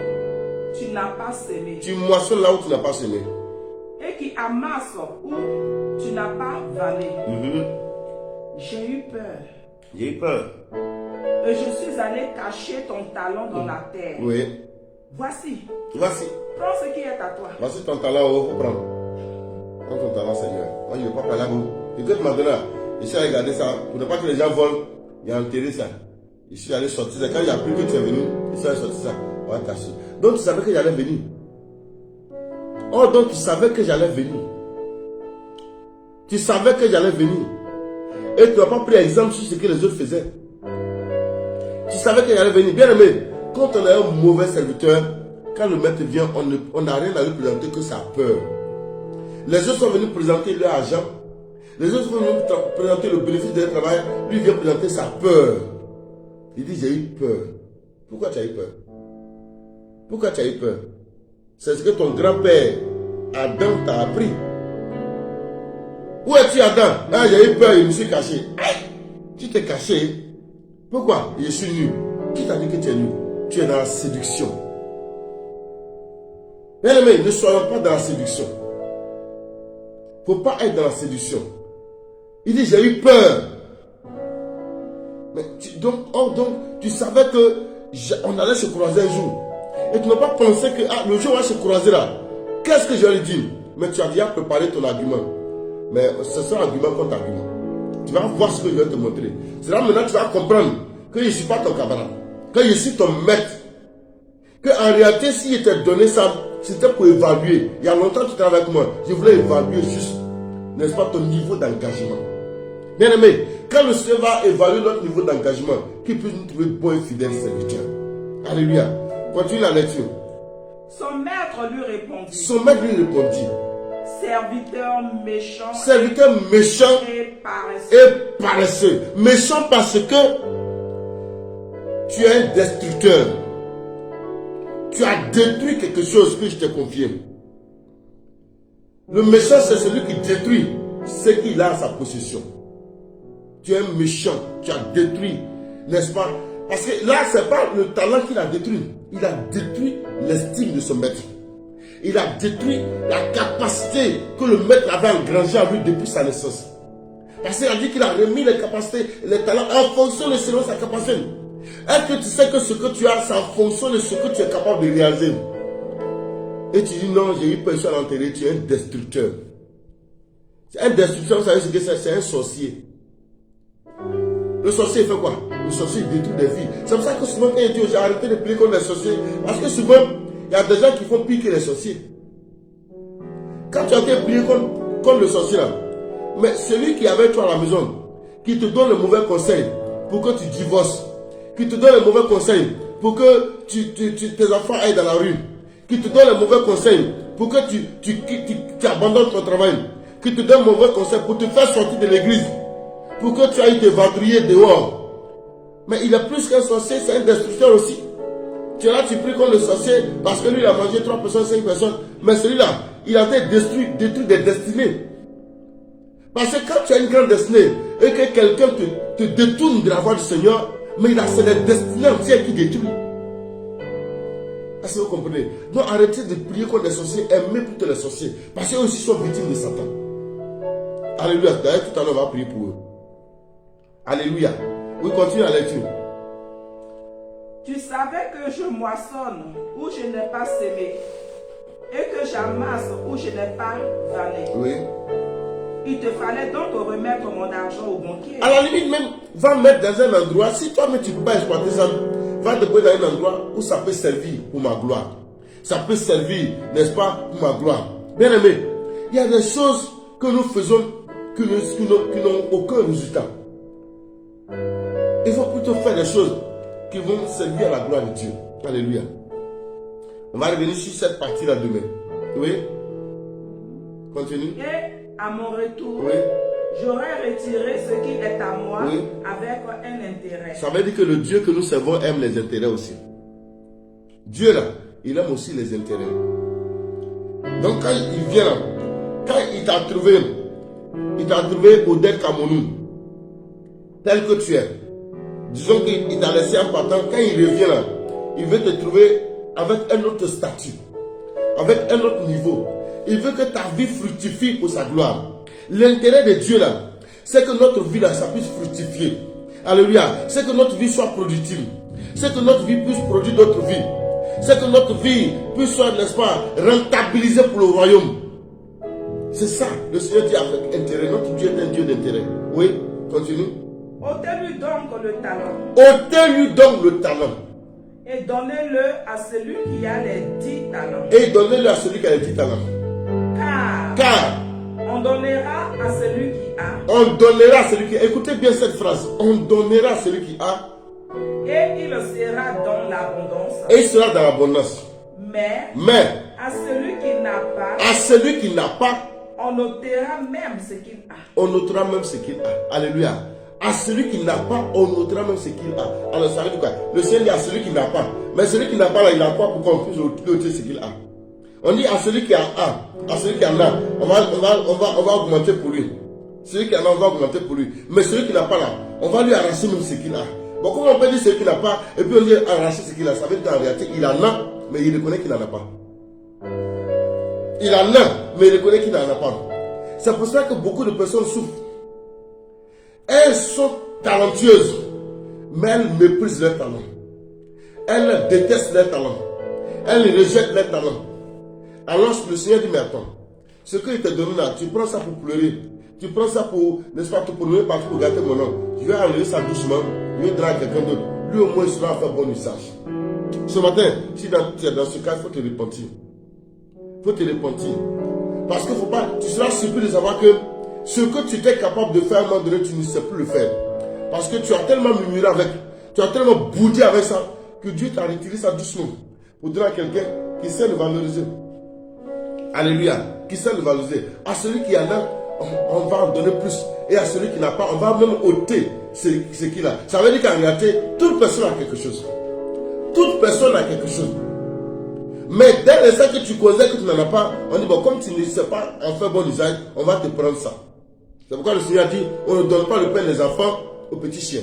tu n'as pas semé. Tu moissonnes là où tu n'as pas semé. Et qui amasse où tu n'as pas vanné. J'ai eu peur. J'ai eu peur. Et je suis allé cacher ton talent dans la terre. Oui. Voici. Voici. Prends ce qui est à toi. Voici ton talent. Oh, prends. Prends ton talent, Seigneur. Moi, je ne vais pas parler à vous. Et quand maintenant, je suis allé regarder ça. Pour ne pas que les gens volent, il a enterré ça. Je suis allé sortir ça. Quand il a appris que tu es venu, je suis allé sortir ça. On va cacher. Donc, tu savais que j'allais venir. Oh, donc tu savais que j'allais venir. Tu savais que j'allais venir. Et tu n'as pas pris exemple sur ce que les autres faisaient. Tu savais que j'allais venir. Bien aimé, quand on a un mauvais serviteur, quand le maître vient, on n'a rien à lui présenter que sa peur. Les autres sont venus présenter leur argent. Les autres sont venus présenter le bénéfice de leur travail. Lui vient présenter sa peur. Il dit, j'ai eu peur. Pourquoi tu as eu peur? Pourquoi tu as eu peur? C'est ce que ton grand-père Adam t'a appris. Où es-tu, Adam? Ah, j'ai eu peur, je me suis caché. Aïe! Tu t'es caché. Pourquoi? Je suis nu. Qui t'a dit que tu es nu? Tu es dans la séduction. Bien aimé, ne soyons pas dans la séduction. Il ne faut pas être dans la séduction. Il dit, j'ai eu peur. Mais donc, tu savais qu'on allait se croiser un jour. Et tu n'as pas pensé que le jour où on va se croiser là, qu'est-ce que je vais lui dire? Mais tu as déjà préparé ton argument. Mais ce sera argument contre argument. Tu vas voir ce que je vais te montrer. C'est là maintenant que tu vas comprendre que je ne suis pas ton camarade, que je suis ton maître. Qu'en réalité, si je t'ai donné ça, c'était pour évaluer. Il y a longtemps que tu travailles avec moi. Je voulais évaluer juste, n'est-ce pas, ton niveau d'engagement. Bien aimé, quand le Seigneur va évaluer notre niveau d'engagement, qu'il puisse nous trouver bon et fidèle serviteur. Alléluia. Continue la lecture. Son maître lui répondit. Son maître lui répondit. Serviteur méchant. Serviteur méchant et paresseux. et paresseux. Méchant parce que tu es un destructeur. Tu as détruit quelque chose que je t'ai confié. Le méchant, c'est celui qui détruit ce qu'il a à sa possession. Tu es un méchant. Tu as détruit, n'est-ce pas? Parce que là, ce n'est pas le talent qu'il a détruit. Il a détruit l'estime de son maître. Il a détruit la capacité que le maître avait engrangée à lui depuis sa naissance. Parce qu'il a dit qu'il a remis les capacités, les talents en fonction de selon sa capacité. Est-ce que tu sais que ce que tu as, c'est en fonction de ce que tu es capable de réaliser? Et tu dis non, j'ai eu peur à l'enterrer, tu es un destructeur. Un destructeur, vous savez ce que c'est? C'est un sorcier. Le sorcier fait quoi? Le sorcier détruit des vies. C'est pour ça que souvent quand il dit j'ai arrêté de prier contre les sorciers, parce que souvent il y a des gens qui font pire que les sorciers. Quand tu as été prié contre le sorcier là, mais celui qui est avec toi à la maison, qui te donne le mauvais conseil pour que tu divorces, qui te donne le mauvais conseil pour que tes enfants aillent dans la rue, qui te donne le mauvais conseil pour que tu abandonnes ton travail, qui te donne le mauvais conseil pour te faire sortir de l'église, pour que tu ailles te vadrouiller dehors. Mais il est plus qu'un sorcier, c'est un destructeur aussi. Tu es là, tu pries contre le sorcier parce que lui il a mangé 3 personnes, 5 personnes. Mais celui-là, il a été détruit des destinées. Parce que quand tu as une grande destinée et que quelqu'un te détourne de la voie du Seigneur, mais c'est les destinées entières qui détruit. Est-ce que vous comprenez? Donc arrêtez de prier contre les sorciers, aimez plutôt les sorciers. Parce qu'eux aussi sont victimes de Satan. Alléluia. D'ailleurs, tout à l'heure, on va prier pour eux. Alléluia. Oui, continue la lecture. Tu savais que je moissonne où je n'ai pas semé et que j'amasse où je n'ai pas vanné. Oui. Il te fallait donc remettre mon argent au banquier. À la limite même, va mettre dans un endroit, si toi-même tu ne peux pas exploiter ça, va te mettre dans un endroit où ça peut servir pour ma gloire. Ça peut servir, n'est-ce pas, pour ma gloire. Bien aimé, il y a des choses que nous faisons qui n'ont aucun résultat. Il faut plutôt faire des choses qui vont servir à la gloire de Dieu. Alléluia. On va revenir sur cette partie-là demain. Oui? Continue. Et à mon retour, Oui. j'aurai retiré ce qui est à moi Oui. avec un intérêt. Ça veut dire que le Dieu que nous servons aime les intérêts aussi. Dieu là, il aime aussi les intérêts. Donc quand il vient là, quand il t'a trouvé Odette Kamonou, tel que tu es. Disons qu'il t'a laissé en partant, quand il revient là, il veut te trouver avec un autre statut, avec un autre niveau. Il veut que ta vie fructifie pour sa gloire. L'intérêt de Dieu là, c'est que notre vie là, ça puisse fructifier. Alléluia. C'est que notre vie soit productive. C'est que notre vie puisse produire d'autres vies. C'est que notre vie puisse soit, n'est-ce pas, rentabilisée pour le royaume. C'est ça, le Seigneur dit avec intérêt. Notre Dieu est un Dieu d'intérêt. Oui, continue. Ôtez-lui donc le talent. Ôtez-lui donc le talent. Et donnez-le à celui qui a les 10 talents. Et donnez-le à celui qui a les 10 talents. Car on donnera à celui qui a. On donnera à celui qui a. Écoutez bien cette phrase. On donnera à celui qui a. Et il sera dans l'abondance. Et il sera dans l'abondance. Mais à celui qui n'a pas. À celui qui n'a pas. On notera même ce qu'il a. On notera même ce qu'il a. Alléluia. À celui qui n'a pas, on notera même ce qu'il a. Alors ça veut dire quoi? Le Seigneur dit à celui qui n'a pas. Mais celui qui n'a pas là, il n'a pas pour qu'on puisse noter ce qu'il a. On dit à celui qui a à celui qui en a, on va augmenter pour lui. Celui qui en a, on va augmenter pour lui. Mais celui qui n'a pas là, on va lui arracher même ce qu'il a. Bon, comment on peut dire celui qui n'a pas, et puis on dit arracher ce qu'il a? Ça veut dire qu'en réalité, il en a, mais il reconnaît qu'il n'en a pas. Il en a, mais il reconnaît qu'il n'en a pas. C'est pour ça que beaucoup de personnes souffrent. Elles sont talentueuses, mais elles méprisent leur talent. Elles détestent leur talent. Elles rejettent leur talent. Alors le Seigneur dit, mais attends, ce qu'il te donne là, tu prends ça pour pleurer. Tu prends ça pour, n'est-ce pas, pour ne pas pour gâter mon nom. Je vais enlever ça doucement, je vais draguer quelqu'un d'autre. Lui au moins il sera en faire bon usage. Ce matin, si tu es dans ce cas, il faut te repentir. Il faut te repentir. Parce que faut pas, tu seras surpris de savoir que ce que tu étais capable de faire à un moment donné, tu ne sais plus le faire. Parce que tu as tellement murmuré avec, tu as tellement boudé avec ça, que Dieu t'a retiré ça doucement. Pour dire à quelqu'un qui sait le valoriser. Alléluia. Qui sait le valoriser. À celui qui en a, on va en donner plus. Et à celui qui n'a pas, on va même ôter ce qu'il a. Ça veut dire qu'en réalité, toute personne a quelque chose. Toute personne a quelque chose. Mais dès l'instant que tu connais que tu n'en as pas, on dit, bon, comme tu ne sais pas en faire bon usage, on va te prendre ça. C'est pourquoi le Seigneur dit, on ne donne pas le pain des enfants aux petits chiens.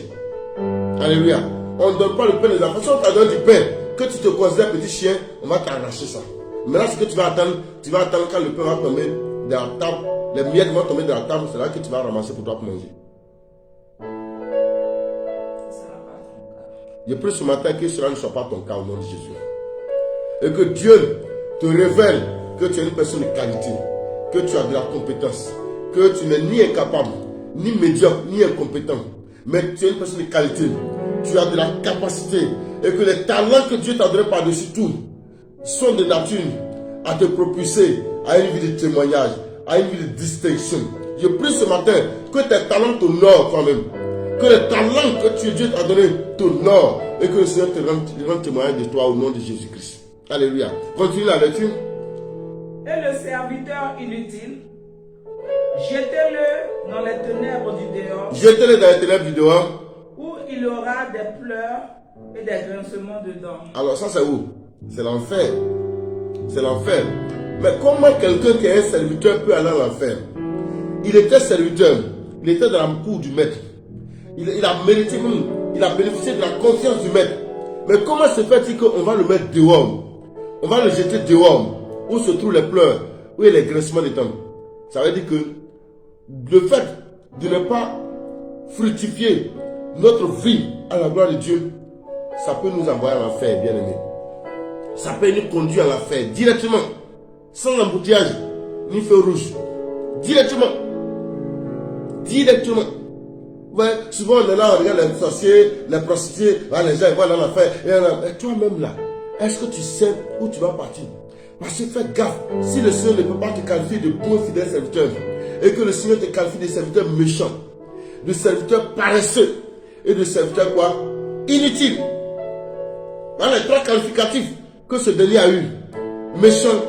Alléluia. On ne donne pas le pain des enfants. Si on t'a donné du pain, que tu te considères petit chien, on va t'arracher ça. Maintenant, ce que tu vas attendre quand le pain va tomber dans la table, les miettes vont tomber dans la table, c'est là que tu vas ramasser pour toi pour manger. Je prie ce matin que cela ne soit pas ton cas au nom de Jésus. Et que Dieu te révèle que tu es une personne de qualité, que tu as de la compétence, que tu n'es ni incapable, ni médiocre, ni incompétent, mais tu es une personne de qualité, tu as de la capacité, et que les talents que Dieu t'a donnés par-dessus tout sont de nature à te propulser à une vie de témoignage, à une vie de distinction. Je prie ce matin que tes talents t'honorent toi-même, que les talents que Dieu t'a donnés t'honorent, et que le Seigneur te rende témoignage de toi au nom de Jésus-Christ. Alléluia. Continue la lecture. Et le serviteur inutile, jetez-le dans les ténèbres du dehors. Jetez-le dans les ténèbres du dehors. Où il aura des pleurs et des grincements dedans. Alors ça c'est où? C'est l'enfer. C'est l'enfer. Mais comment quelqu'un qui est un serviteur peut aller à l'enfer? Il était serviteur. Il était dans la cour du maître. Il a mérité, il a bénéficié de la confiance du maître. Mais comment se fait-il qu'on va le mettre dehors? On va le jeter dehors, où se trouvent les pleurs, où il y a les grincements des dents. Ça veut dire que le fait de ne pas fructifier notre vie à la gloire de Dieu, ça peut nous envoyer à l'enfer, bien aimé. Ça peut nous conduire à l'enfer directement, sans embouteillage, ni feu rouge. Directement. Directement. Ouais, souvent on est là, on regarde les sorciers, les prostituées, les gens ils vont dans l'enfer. Et toi-même là, est-ce que tu sais où tu vas partir? Parce que fais gaffe, si le Seigneur ne peut pas te qualifier de bon fidèle serviteur, et que le Seigneur te qualifie de serviteur méchant, de serviteur paresseux, et de serviteur quoi? Inutile. Voilà les trois qualificatifs que ce dernier a eu. Méchant,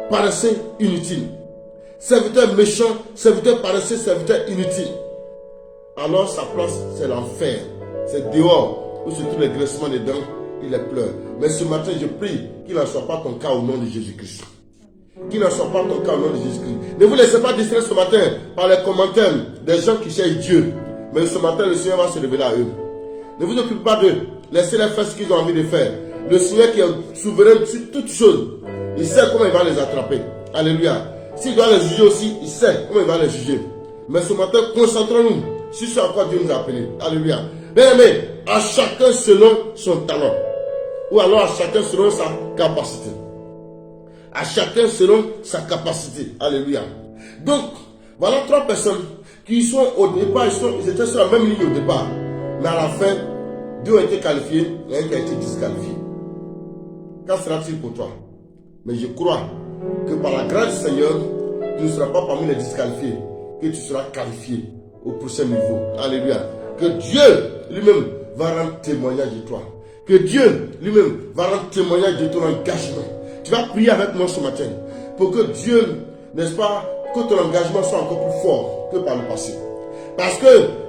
paresseux, inutile. Serviteur méchant, serviteur paresseux, serviteur inutile. Alors sa place, c'est l'enfer. C'est dehors, où se trouvent les graissements des dents et les pleurs. Mais ce matin, je prie qu'il n'en soit pas ton cas au nom de Jésus-Christ. Qu'il n'en soit pas ton cas au nom de Jésus-Christ. Ne vous laissez pas distraire ce matin par les commentaires des gens qui cherchent Dieu. Mais ce matin, le Seigneur va se révéler à eux. Ne vous occupez pas d'eux. Laissez-les faire ce qu'ils ont envie de faire. Le Seigneur qui est souverain sur toutes choses, il sait comment il va les attraper. Alléluia. S'il doit les juger aussi, il sait comment il va les juger. Mais ce matin, concentrons-nous sur ce à quoi Dieu nous a appelés. Alléluia. Bien aimé, à chacun selon son talent. Ou alors à chacun selon sa capacité. À chacun selon sa capacité. Alléluia. Donc, voilà 3 personnes qui sont au départ, ils étaient sur la même ligne au départ. Mais à la fin, 2 ont été qualifiés et 1 qui a été disqualifié. Qu'en sera-t-il pour toi? Mais je crois que par la grâce du Seigneur, tu ne seras pas parmi les disqualifiés, que tu seras qualifié au prochain niveau. Alléluia. Que Dieu lui-même va rendre témoignage de toi. Que Dieu lui-même va rendre témoignage de ton engagement. Tu vas prier avec moi ce matin pour que Dieu, n'est-ce pas, que ton engagement soit encore plus fort que par le passé.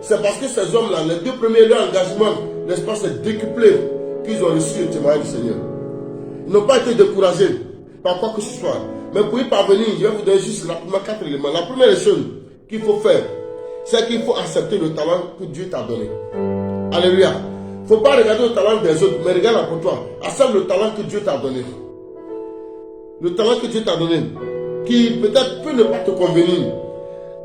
C'est parce que ces hommes-là, les 2 premiers, leur engagement, n'est-ce pas, c'est décuplé qu'ils ont reçu le témoignage du Seigneur. Ils n'ont pas été découragés par quoi que ce soit. Mais pour y parvenir, je vais vous donner juste rapidement 4 éléments. La première chose qu'il faut faire, c'est qu'il faut accepter le talent que Dieu t'a donné. Alléluia. Il ne faut pas regarder le talent des autres, mais regarde pour toi. Accepte le talent que Dieu t'a donné. Le talent que Dieu t'a donné, qui peut-être peut ne pas te convenir,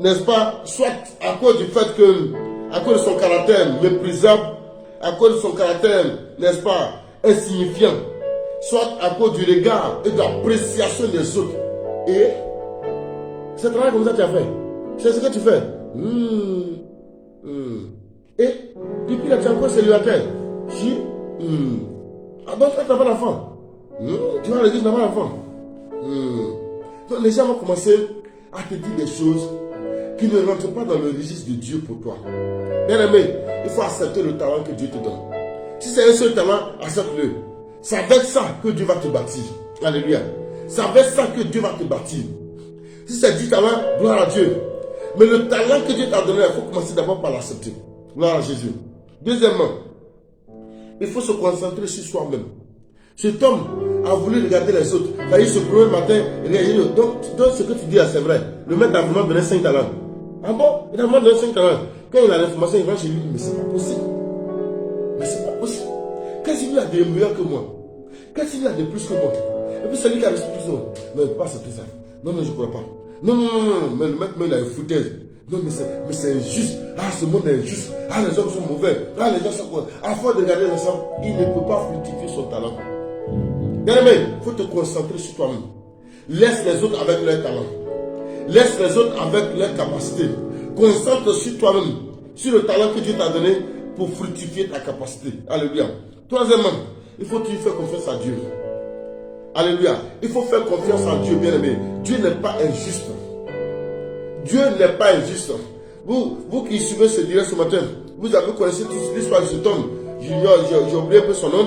n'est-ce pas? Soit à cause du fait que, à cause de son caractère méprisable, à cause de son caractère, n'est-ce pas, insignifiant, soit à cause du regard et de l'appréciation des autres. Et ce travail comme ça tu as fait, c'est ce que tu fais. Et depuis là tu es encore célibataire. Ah donc tu n'as pas d'enfant. Tu vas à l'église, tu n'as pas d'enfant. Donc les gens vont commencer à te dire des choses qui ne rentrent pas dans le registre de Dieu pour toi. Bien aimé, il faut accepter le talent que Dieu te donne. Si c'est un seul talent, accepte-le. C'est avec ça que Dieu va te bâtir. Alléluia. C'est avec ça que Dieu va te bâtir. Si c'est 10 talents, gloire à Dieu. Mais le talent que Dieu t'a donné, il faut commencer d'abord par l'accepter. Gloire à Jésus. Deuxièmement, il faut se concentrer sur soi-même. Cet homme a voulu regarder les autres. Il se promet le matin, il a dit, donc ce que tu dis, c'est vrai. Le maître a vraiment donné 5 talents. Ah bon? Il a vraiment donné 5 talents. Quand il a l'information, il va chez lui, mais c'est pas possible. Mais c'est pas possible. Qu'est-ce qu'il a de meilleur que moi? Qu'est-ce qu'il a de plus que moi? Et puis celui qui a reçu plus que moi. Non, pas ça, tout ça. Non, je ne crois pas. Non, mais le maître, il a une foutaise. Non, mais c'est injuste. Ah, ce monde est injuste. Ah, les hommes sont mauvais. Ah, les gens sont quoi? À force de regarder les hommes, il ne peut pas fructifier son talent. Bien aimé, il faut te concentrer sur toi-même. Laisse les autres avec leur talent. Laisse les autres avec leur capacité. Concentre sur toi-même, sur le talent que Dieu t'a donné pour fructifier ta capacité. Alléluia. Troisièmement, il faut toujours faire confiance à Dieu. Alléluia. Il faut faire confiance à Dieu, bien aimé. Dieu n'est pas injuste. Dieu n'est pas injuste. Vous qui suivez ce direct ce matin, vous avez connaissé toute l'histoire de cet homme. J'ai oublié un peu son nom.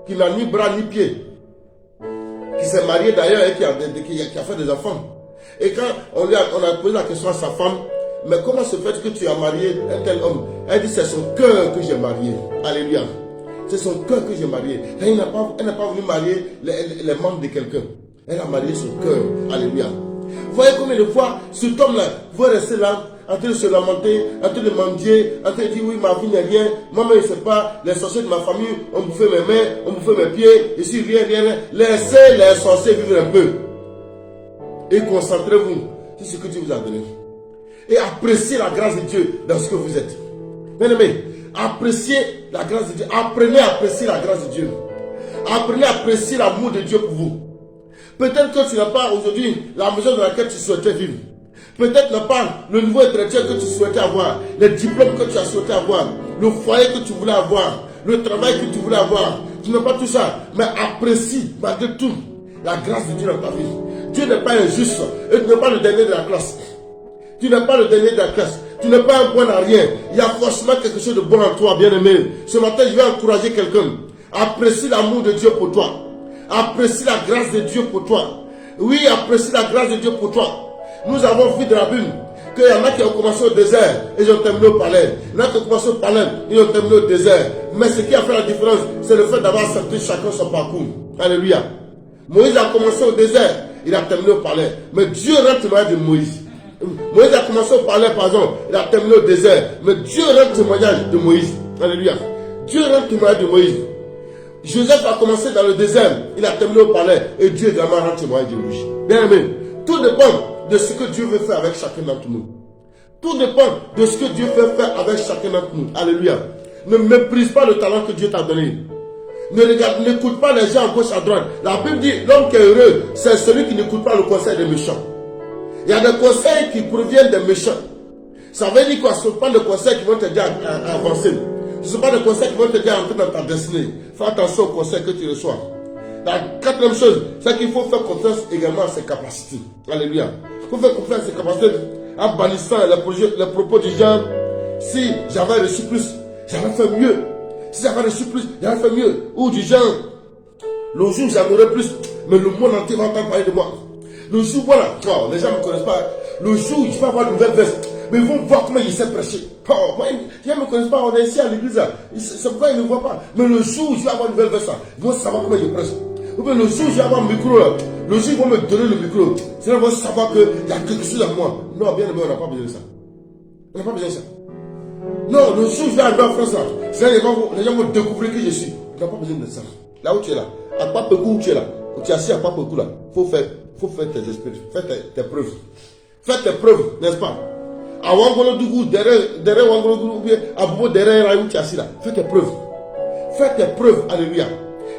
Qui n'a ni bras ni pied. Qui s'est marié d'ailleurs et qui a fait des enfants. Et quand on a posé la question à sa femme, mais comment se fait que tu as marié un tel homme? Elle dit, c'est son cœur que j'ai marié. Alléluia. C'est son cœur que j'ai marié. Elle n'a pas voulu marier les membres de quelqu'un. Elle a marié son cœur. Alléluia. Vous voyez combien de fois cet homme-là va rester là, en train de se lamenter, en train de mendier, en train de dire, oui, ma vie n'est rien. Moi-même, je ne sais pas, les sorciers de ma famille ont bouffé mes mains, ont bouffé mes pieds. Je suis rien. Laissez les sorciers vivre un peu. Et concentrez-vous sur ce que Dieu vous a donné. Et appréciez la grâce de Dieu dans ce que vous êtes. Bien aimé, appréciez la grâce de Dieu. Apprenez à apprécier la grâce de Dieu. Apprenez à apprécier l'amour de Dieu pour vous. Peut-être que tu n'as pas aujourd'hui la maison dans laquelle tu souhaitais vivre. Peut-être n'a pas le niveau intellectuel que tu souhaitais avoir, les diplômes que tu as souhaité avoir, le foyer que tu voulais avoir, le travail que tu voulais avoir. Tu n'as pas tout ça, mais apprécie malgré tout la grâce de Dieu dans ta vie. Dieu n'est pas injuste et tu n'es pas le dernier de la classe. Tu n'es pas le dernier de la classe. Tu n'es pas un bon à rien. Il y a forcément quelque chose de bon en toi, bien-aimé. Ce matin, je vais encourager quelqu'un. Apprécie l'amour de Dieu pour toi. Apprécie la grâce de Dieu pour toi. Oui, apprécie la grâce de Dieu pour toi. Nous avons vu dans la Bible qu'il y en a qui ont commencé au désert et ils ont terminé au palais. Il y en a qui ont commencé au palais et ils ont terminé au désert. Mais ce qui a fait la différence, c'est le fait d'avoir accepté chacun son parcours. Alléluia. Moïse a commencé au désert, il a terminé au palais. Mais Dieu rend témoignage de Moïse. Moïse a commencé à parler, par exemple, il a terminé au désert. Mais Dieu rend témoignage de Moïse. Alléluia. Dieu rend témoignage de Moïse. Joseph a commencé dans le désert, il a terminé au palais, et Dieu également rend témoignage de lui. Bien aimé, tout dépend de ce que Dieu veut faire avec chacun d'entre nous. Tout dépend de ce que Dieu veut faire avec chacun d'entre nous. Alléluia. Ne méprise pas le talent que Dieu t'a donné. N'écoute pas les gens à gauche à droite. La Bible dit, l'homme qui est heureux, c'est celui qui n'écoute pas le conseil des méchants. Il y a des conseils qui proviennent des méchants. Ça veut dire quoi? Ce ne sont pas des conseils qui vont t'aider à avancer. Ce ne sont pas des conseils qui vont t'aider à entrer dans ta destinée. Fais attention aux conseils que tu reçois. La quatrième chose, c'est qu'il faut faire confiance également à ses capacités. Alléluia. Il faut faire confiance à ses capacités en bannissant les propos du genre, si j'avais reçu plus, j'avais fait mieux. Si j'avais reçu plus, j'avais fait mieux. Ou du genre, le jour où j'en aurais plus, mais le monde entier va entendre parler de moi. Le jour, voilà, oh, les gens ne me connaissent pas. Le jour où je vais avoir une nouvelle veste, mais ils vont voir comment il s'est prêché. Oh, moi, les gens ne me connaissent pas, on est ici à l'église. C'est pourquoi ils ne me voient pas. Mais le jour où je vais avoir une nouvelle veste, ils vont savoir comment je prêche. Ou bien le jour où je vais avoir un micro, le jour où ils vont me donner le micro, c'est là qu'ils vont savoir qu'il y a quelque chose à moi. Non, bien aimé, on n'a pas besoin de ça. On n'a pas besoin de ça. Non, le jour où je vais arriver en France, c'est là les gens vont découvrir qui je suis. On n'a pas besoin de ça. Là où tu es là, à Papekou où tu es là, où tu es assis à Papekou là, il faut faire tes expériences, faire tes preuves. Fais tes preuves, n'est-ce pas? À Wangolodougou, derrière Wangolodougou, à Bobo, derrière où tu es assis là, fais tes preuves. Fais tes preuves, alléluia.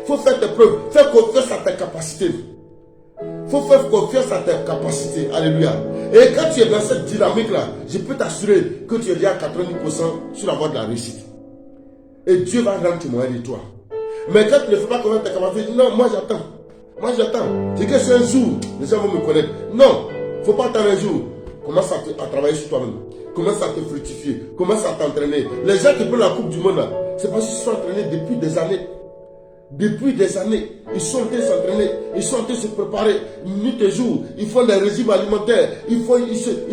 Il faut faire tes preuves. Fais confiance à tes capacités. Il faut faire confiance à tes capacités. Alléluia. Et quand tu es dans cette dynamique-là, je peux t'assurer que tu es déjà à 90% sur la voie de la réussite. Et Dieu va rendre témoignage de toi. Mais quand tu ne fais pas confiance à tes capacités, non, moi j'attends. Moi j'attends. C'est que c'est un jour, les gens vont me connaître. Non, il ne faut pas attendre un jour. Commence à travailler sur toi-même. Commence à te fructifier. Commence à t'entraîner. Les gens qui prennent la Coupe du Monde, c'est parce qu'ils se sont entraînés depuis des années. Depuis des années, ils sont en train de s'entraîner, ils sont en train de se préparer nuit et jour, ils font des régimes alimentaires, ils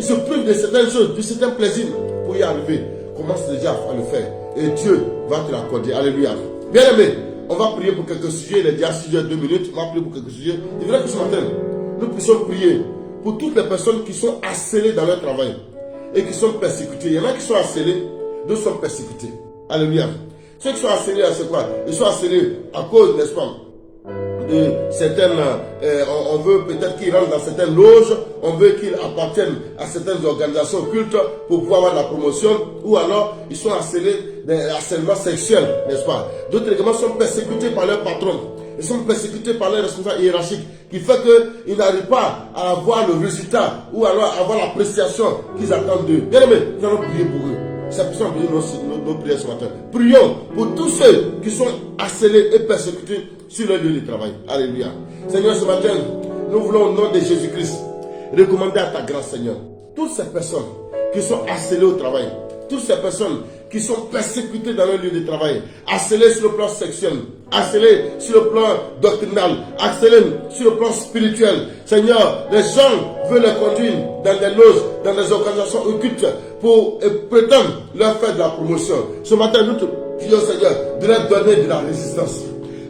se privent de certaines choses, de certains plaisirs pour y arriver. Commence déjà à le faire et Dieu va te l'accorder. Alléluia. Bien aimé, on va prier pour quelques sujets, il est déjà 6h02, on va prier pour quelques sujets. Il faudrait que ce matin, nous puissions prier pour toutes les personnes qui sont harcelées dans leur travail et qui sont persécutées. Il y en a qui sont harcelés, d'autres sont persécutés. Alléluia. Ceux qui sont harcelés, c'est quoi? Ils sont harcelés à cause, n'est-ce pas, de certaines... on veut peut-être qu'ils rentrent dans certaines loges, on veut qu'ils appartiennent à certaines organisations occultes pour pouvoir avoir de la promotion, ou alors ils sont harcelés d'un harcèlement sexuel, n'est-ce pas? D'autres également sont persécutés par leur patron. Ils sont persécutés par leurs responsables hiérarchiques, qui fait qu'ils n'arrivent pas à avoir le résultat ou alors à avoir l'appréciation qu'ils attendent d'eux. Bien aimé, nous allons prier pour eux. C'est pour ça qu'on prie nos prières ce matin. Prions pour tous ceux qui sont harcelés et persécutés sur le lieu de travail. Alléluia. Seigneur, ce matin, nous voulons au nom de Jésus-Christ recommander à ta grâce, Seigneur, toutes ces personnes qui sont harcelées au travail, toutes ces personnes qui sont persécutées dans leur lieu de travail, harcelées sur le plan sexuel, harcelées sur le plan doctrinal, harcelées sur le plan spirituel. Seigneur, les gens veulent les conduire dans des loges, dans des organisations occultes pour prétendre leur faire de la promotion. Ce matin, nous te prions, Seigneur, de leur donner de la résistance.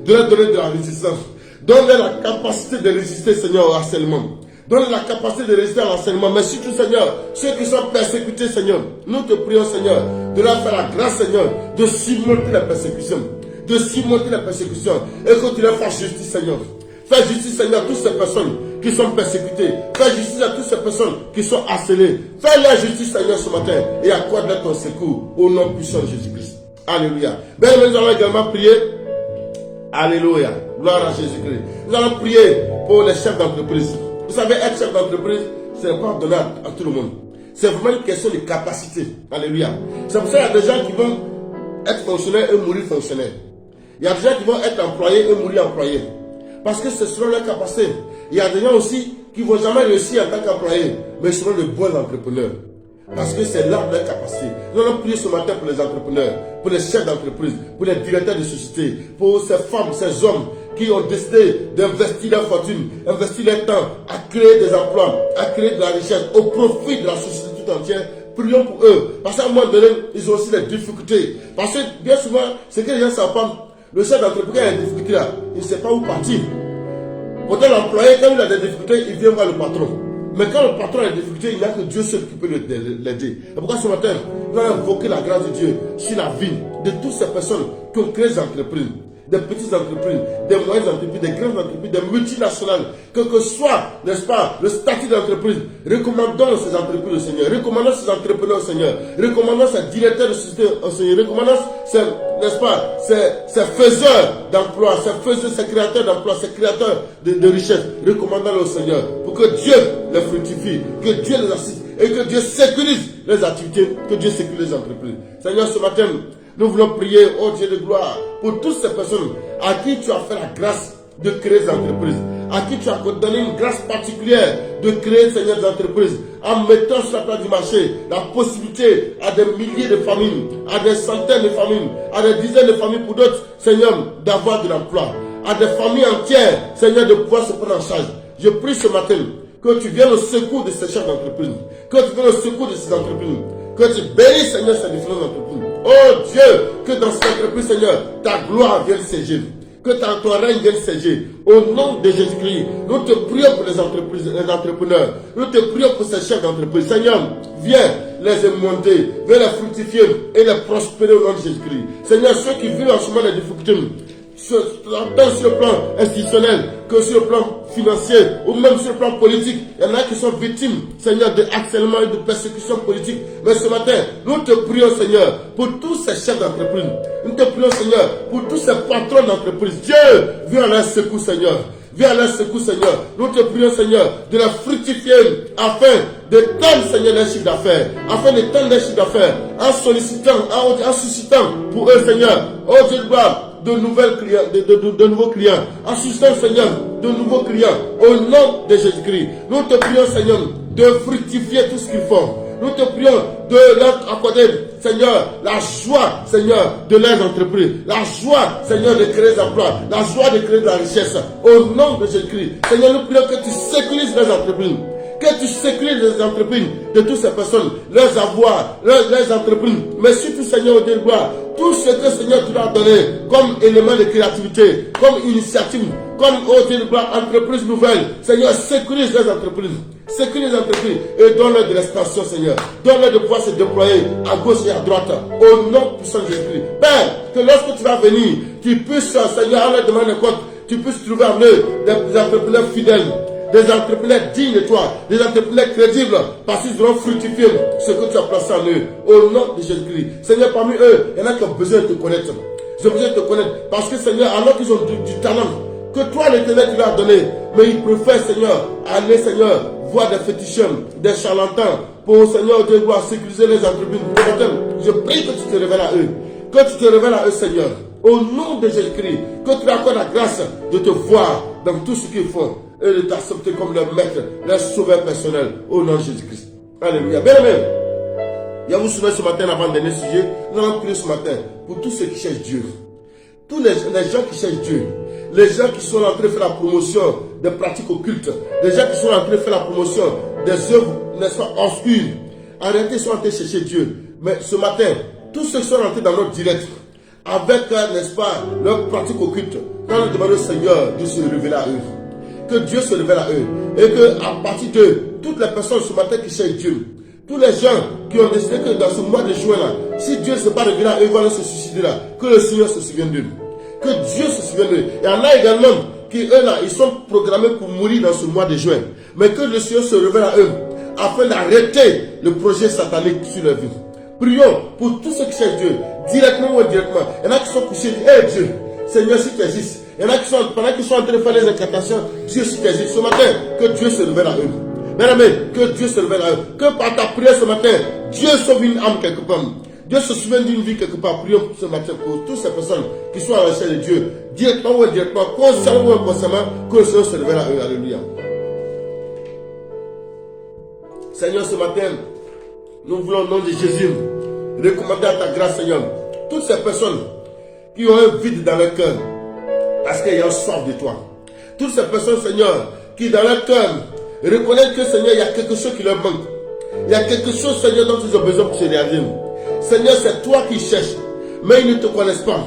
De leur donner de la résistance. Donne-leur la capacité de résister, Seigneur, au harcèlement. Donne la capacité de résister à l'enseignement. Mais surtout, Seigneur, ceux qui sont persécutés, Seigneur, nous te prions, Seigneur, de leur faire la grâce, Seigneur, de surmonter la persécution. De surmonter la persécution. Et que tu leur fasses justice, Seigneur. Fais justice, Seigneur, à toutes ces personnes qui sont persécutées. Fais justice à toutes ces personnes qui sont harcelées. Fais la justice, Seigneur, ce matin. Et accorde-leur ton secours au nom puissant de Jésus-Christ. Alléluia. Bien, nous allons également prier. Alléluia. Gloire à Jésus-Christ. Nous allons prier pour les chefs d'entreprise. Vous savez, être chef d'entreprise, ce n'est pas donné à tout le monde. C'est vraiment une question de capacité. Alléluia. C'est pour ça qu'il y a des gens qui vont être fonctionnaires et mourir fonctionnaires. Il y a des gens qui vont être employés et mourir employés. Parce que ce seront leurs capacités. Il y a des gens aussi qui ne vont jamais réussir en tant qu'employés, mais seront de bons entrepreneurs. Parce que c'est là leur capacité. Nous allons prier ce matin pour les entrepreneurs, pour les chefs d'entreprise, pour les directeurs de société, pour ces femmes, ces hommes qui ont décidé d'investir leur fortune, investir leur temps à créer des emplois, à créer de la richesse au profit de la société tout entière. Prions pour eux. Parce qu'à un moment donné, ils ont aussi des difficultés. Parce que bien souvent, c'est que les gens ne savent pas. Le chef d'entreprise a des difficultés là. Il ne sait pas où partir. Pourtant, l'employé, quand il a des difficultés, il vient voir le patron. Mais quand le patron a des difficultés, il n'y a que Dieu seul qui peut l'aider. Et pourquoi ce matin, nous allons invoquer la grâce de Dieu sur la vie de toutes ces personnes qui ont créé des entreprises, des petites entreprises, des moyennes entreprises, des grandes entreprises, des multinationales, quel que soit, n'est-ce pas, le statut d'entreprise. Recommandons ces entreprises au Seigneur, recommandons ces entrepreneurs au Seigneur, recommandons ces directeurs de société au Seigneur, recommandons ces, n'est-ce pas, ces faiseurs d'emploi, ces créateurs d'emploi, ces créateurs de richesse, recommandons-les au Seigneur pour que Dieu les fructifie, que Dieu les assiste et que Dieu sécurise les activités, que Dieu sécurise les entreprises. Seigneur, ce matin, nous voulons prier, ô Dieu de gloire, pour toutes ces personnes à qui tu as fait la grâce de créer des entreprises, à qui tu as donné une grâce particulière de créer, Seigneur, des entreprises, en mettant sur la place du marché la possibilité à des milliers de familles, à des centaines de familles, à des dizaines de familles pour d'autres, Seigneur, d'avoir de l'emploi, à des familles entières, Seigneur, de pouvoir se prendre en charge. Je prie ce matin que tu viennes au secours de ces chefs d'entreprise, que tu viennes au secours de ces entreprises, que tu bénisses, Seigneur, ces différentes entreprises. Oh Dieu, que dans cette entreprise, Seigneur, ta gloire vienne siéger, que ton règne vienne siéger. Au nom de Jésus-Christ, nous te prions pour les entreprises, les entrepreneurs. Nous te prions pour ces chefs d'entreprise. Seigneur, viens les émonder, viens les fructifier et les prospérer au nom de Jésus-Christ. Seigneur, ceux qui vivent en ce moment des difficultés, tant sur le plan institutionnel que sur le plan financier ou même sur le plan politique, il y en a qui sont victimes, Seigneur, de harcèlement et de persécution politique. Mais ce matin, nous te prions, Seigneur, pour tous ces chefs d'entreprise. Nous te prions, Seigneur, pour tous ces patrons d'entreprise. Dieu, viens à leur secours, Seigneur. Viens à leur secours, Seigneur. Nous te prions, Seigneur, de la fructifier afin de tendre, Seigneur, les chiffres d'affaires. Afin de tendre les chiffres d'affaires. En sollicitant, en suscitant pour eux, Seigneur. Oh Dieu de gloire, de nouveaux clients, en suscitant, Seigneur, de nouveaux clients, au nom de Jésus-Christ. Nous te prions, Seigneur, de fructifier tout ce qu'ils font. Nous te prions de leur accorder, Seigneur, la joie, Seigneur, de leurs entreprises, la joie, Seigneur, de créer des emplois, la joie de créer de la richesse, au nom de Jésus-Christ. Seigneur, nous prions que tu sécurises les entreprises, que tu sécurises les entreprises de toutes ces personnes, leurs avoirs, leurs entreprises, mais surtout, Seigneur, au Dieu de gloire, tout ce que, Seigneur, tu leur as donné comme élément de créativité, comme initiative, comme, oh Dieu de gloire, entreprise nouvelle. Seigneur, sécurise les entreprises. Sécurise les entreprises et donne-leur de l'expansion, Seigneur. Donne-leur de pouvoir se déployer à gauche et à droite. Au nom puissant de Jésus-Christ. Père, que lorsque tu vas venir, tu puisses, Seigneur, en leur demander compte, tu puisses trouver en eux des entrepreneurs fidèles, des entrepreneurs dignes de toi, des entrepreneurs crédibles, parce qu'ils auront fructifié ce que tu as placé en eux. Au nom de Jésus-Christ. Seigneur, parmi eux, il y en a qui ont besoin de te connaître. Ils ont besoin de te connaître. Parce que, Seigneur, alors qu'ils ont du talent, que toi, l'Éternel, tu leur as donné, mais ils préfèrent, Seigneur, aller, Seigneur, voir des féticheurs, des charlatans, pour, Seigneur, Dieu doit sécuriser les entreprises. Je prie que tu te révèles à eux. Que tu te révèles à eux, Seigneur. Au nom de Jésus-Christ, que tu accordes la grâce de te voir dans tout ce qu'ils font et de t'accepter comme leur maître, leur sauveur personnel, au nom de Jésus-Christ. Alléluia. Bien aimé. Il y a vous souvenez ce matin, avant le dernier sujet, nous allons prier ce matin pour tous ceux qui cherchent Dieu. Tous les gens qui cherchent Dieu. Les gens qui sont en train de faire la promotion des pratiques occultes. Les gens qui sont en train de faire la promotion des œuvres, n'est-ce pas, obscures. En réalité, ils sont en train de chercher Dieu. Mais ce matin, tous ceux qui sont rentrés dans notre direct, avec, n'est-ce pas, leurs pratiques occultes, quand nous demandons au Seigneur de se révéler à eux. Que Dieu se révèle à eux. Et que, à partir d'eux, toutes les personnes ce matin qui cherchent Dieu, tous les gens qui ont décidé que dans ce mois de juin là, si Dieu ne s'est pas révélé à eux, ils vont aller se suicider là, que le Seigneur se souvienne d'eux. Que Dieu se souvienne d'eux. Il y en a également qui, eux là, ils sont programmés pour mourir dans ce mois de juin. Mais que le Seigneur se révèle à eux, afin d'arrêter le projet satanique sur leur vie. Prions pour tous ceux qui cherchent Dieu, directement ou indirectement. Il y en a qui sont couchés, hey Dieu, Seigneur, si tu existes. Il y en a qui sont, pendant qu'ils sont en train de faire les incantations, Dieu, si tu existes. Ce matin, que Dieu se révèle à eux. Bien aimé, que Dieu se révèle à eux. Que par ta prière ce matin, Dieu sauve une âme quelque part. Dieu se souvient d'une vie quelque part. Prions ce matin pour toutes ces personnes qui sont à la recherche de Dieu, directement ou indirectement, consciemment ou inconsciemment, que le Seigneur se révèle à eux. Alléluia. Seigneur, ce matin, nous voulons au nom de Jésus recommander à ta grâce, Seigneur, toutes ces personnes qui ont un vide dans leur cœur, parce qu'il y a un soif de toi. Toutes ces personnes, Seigneur, qui dans leur cœur reconnaissent que, Seigneur, il y a quelque chose qui leur manque. Il y a quelque chose, Seigneur, dont ils ont besoin pour se réaliser. Seigneur, c'est toi qui cherches, mais ils ne te connaissent pas.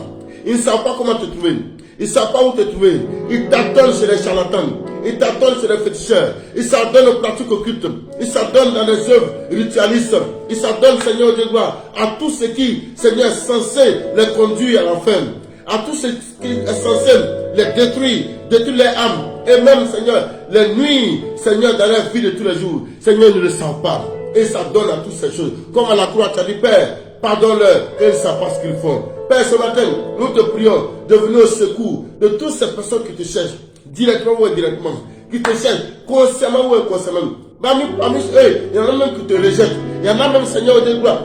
Ils ne savent pas comment te trouver. Ils ne savent pas où te trouver. Ils t'attendent chez les charlatans. Ils t'attendent chez les féticheurs. Ils s'adonnent aux pratiques occultes. Ils s'adonnent dans les œuvres ritualistes. Ils s'adonnent, Seigneur Dieu gloire, à tout ce qui, Seigneur, est censé les conduire à l'enfer. À tout ce qui est censé les détruire les âmes. Et même, Seigneur, les nuits, Seigneur, dans leur vie de tous les jours. Seigneur, ne le savent pas. Et ça donne à toutes ces choses. Comme à la croix, tu as dit, Père, pardonne-leur, et ils ne savent pas ce qu'ils font. Père, ce matin, nous te prions de venir au secours de toutes ces personnes qui te cherchent, directement ou indirectement, qui te cherchent, consciemment ou inconsciemment. Parmi eux, il y en a même qui te rejettent. Il y en a même, Seigneur,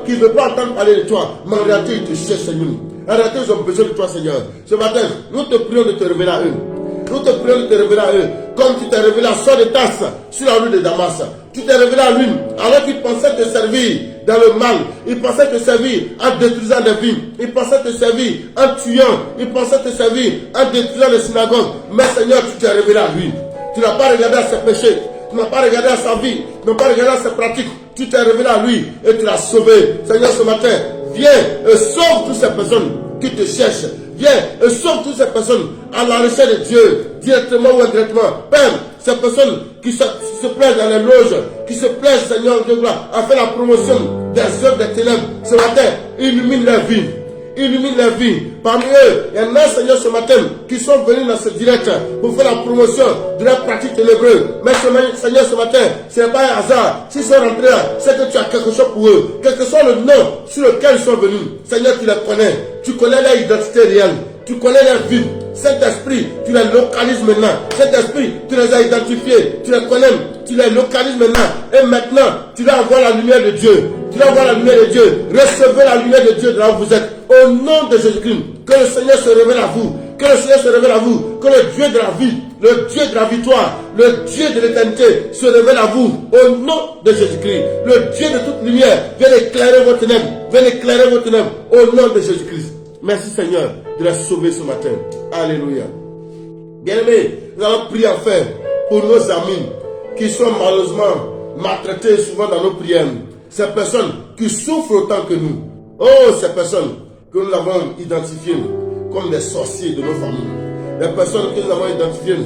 qui ne veut pas entendre parler de toi. Mais en réalité, ils te cherchent, Seigneur. En réalité, ils ont besoin de toi, Seigneur. Ce matin, nous te prions de te révéler à eux. Nous te prions de te révéler à eux. Comme tu t'es révélé à Saul de Tarse sur la rue de Damas. Tu t'es révélé à lui alors qu'il pensait te servir dans le mal. Il pensait te servir en détruisant des vies. Il pensait te servir en tuant. Il pensait te servir en détruisant les synagogues. Mais Seigneur, tu t'es révélé à lui. Tu n'as pas regardé à ses péchés. Tu n'as pas regardé à sa vie. Tu n'as pas regardé à ses pratiques. Tu t'es révélé à lui et tu l'as sauvé. Seigneur, ce matin, viens et sauve toutes ces personnes qui te cherchent. Viens et sauve toutes ces personnes à la recherche de Dieu, directement ou indirectement. Père, ces personnes qui se plaisent dans les loges, qui se plaisent, Seigneur Dieu gloire, à faire la promotion des œuvres des ténèbres, ce matin, illumine leur vie. Illumine leur vie. Parmi eux, il y en a, Seigneur, ce matin, qui sont venus dans ce direct pour faire la promotion de la pratique ténébreuse. Mais Seigneur, ce matin, ce n'est pas un hasard. S'ils sont rentrés là, c'est que tu as quelque chose pour eux. Quel que soit le nom sur lequel ils sont venus, Seigneur, tu les connais. Tu connais leur identité réelle. Tu connais leur vie. Cet esprit, tu les localises maintenant. Cet esprit, tu les as identifiés. Tu les connais. Tu les localises maintenant. Et maintenant, tu leur envoies la lumière de Dieu. Tu leur envoies la lumière de Dieu. Recevez la lumière de Dieu de là où vous êtes. Au nom de Jésus-Christ, que le Seigneur se révèle à vous. Que le Seigneur se révèle à vous. Que le Dieu de la vie, le Dieu de la victoire, le Dieu de l'éternité se révèle à vous. Au nom de Jésus-Christ. Le Dieu de toute lumière vient éclairer vos ténèbres. Vient éclairer vos ténèbres. Au nom de Jésus-Christ. Merci Seigneur de la sauver ce matin. Alléluia. Bien-aimés, nous allons prier enfin pour nos amis qui sont malheureusement maltraités souvent dans nos prières. Ces personnes qui souffrent autant que nous. Oh, ces personnes que nous avons identifiées comme des sorciers de nos familles. Des personnes que nous avons identifiées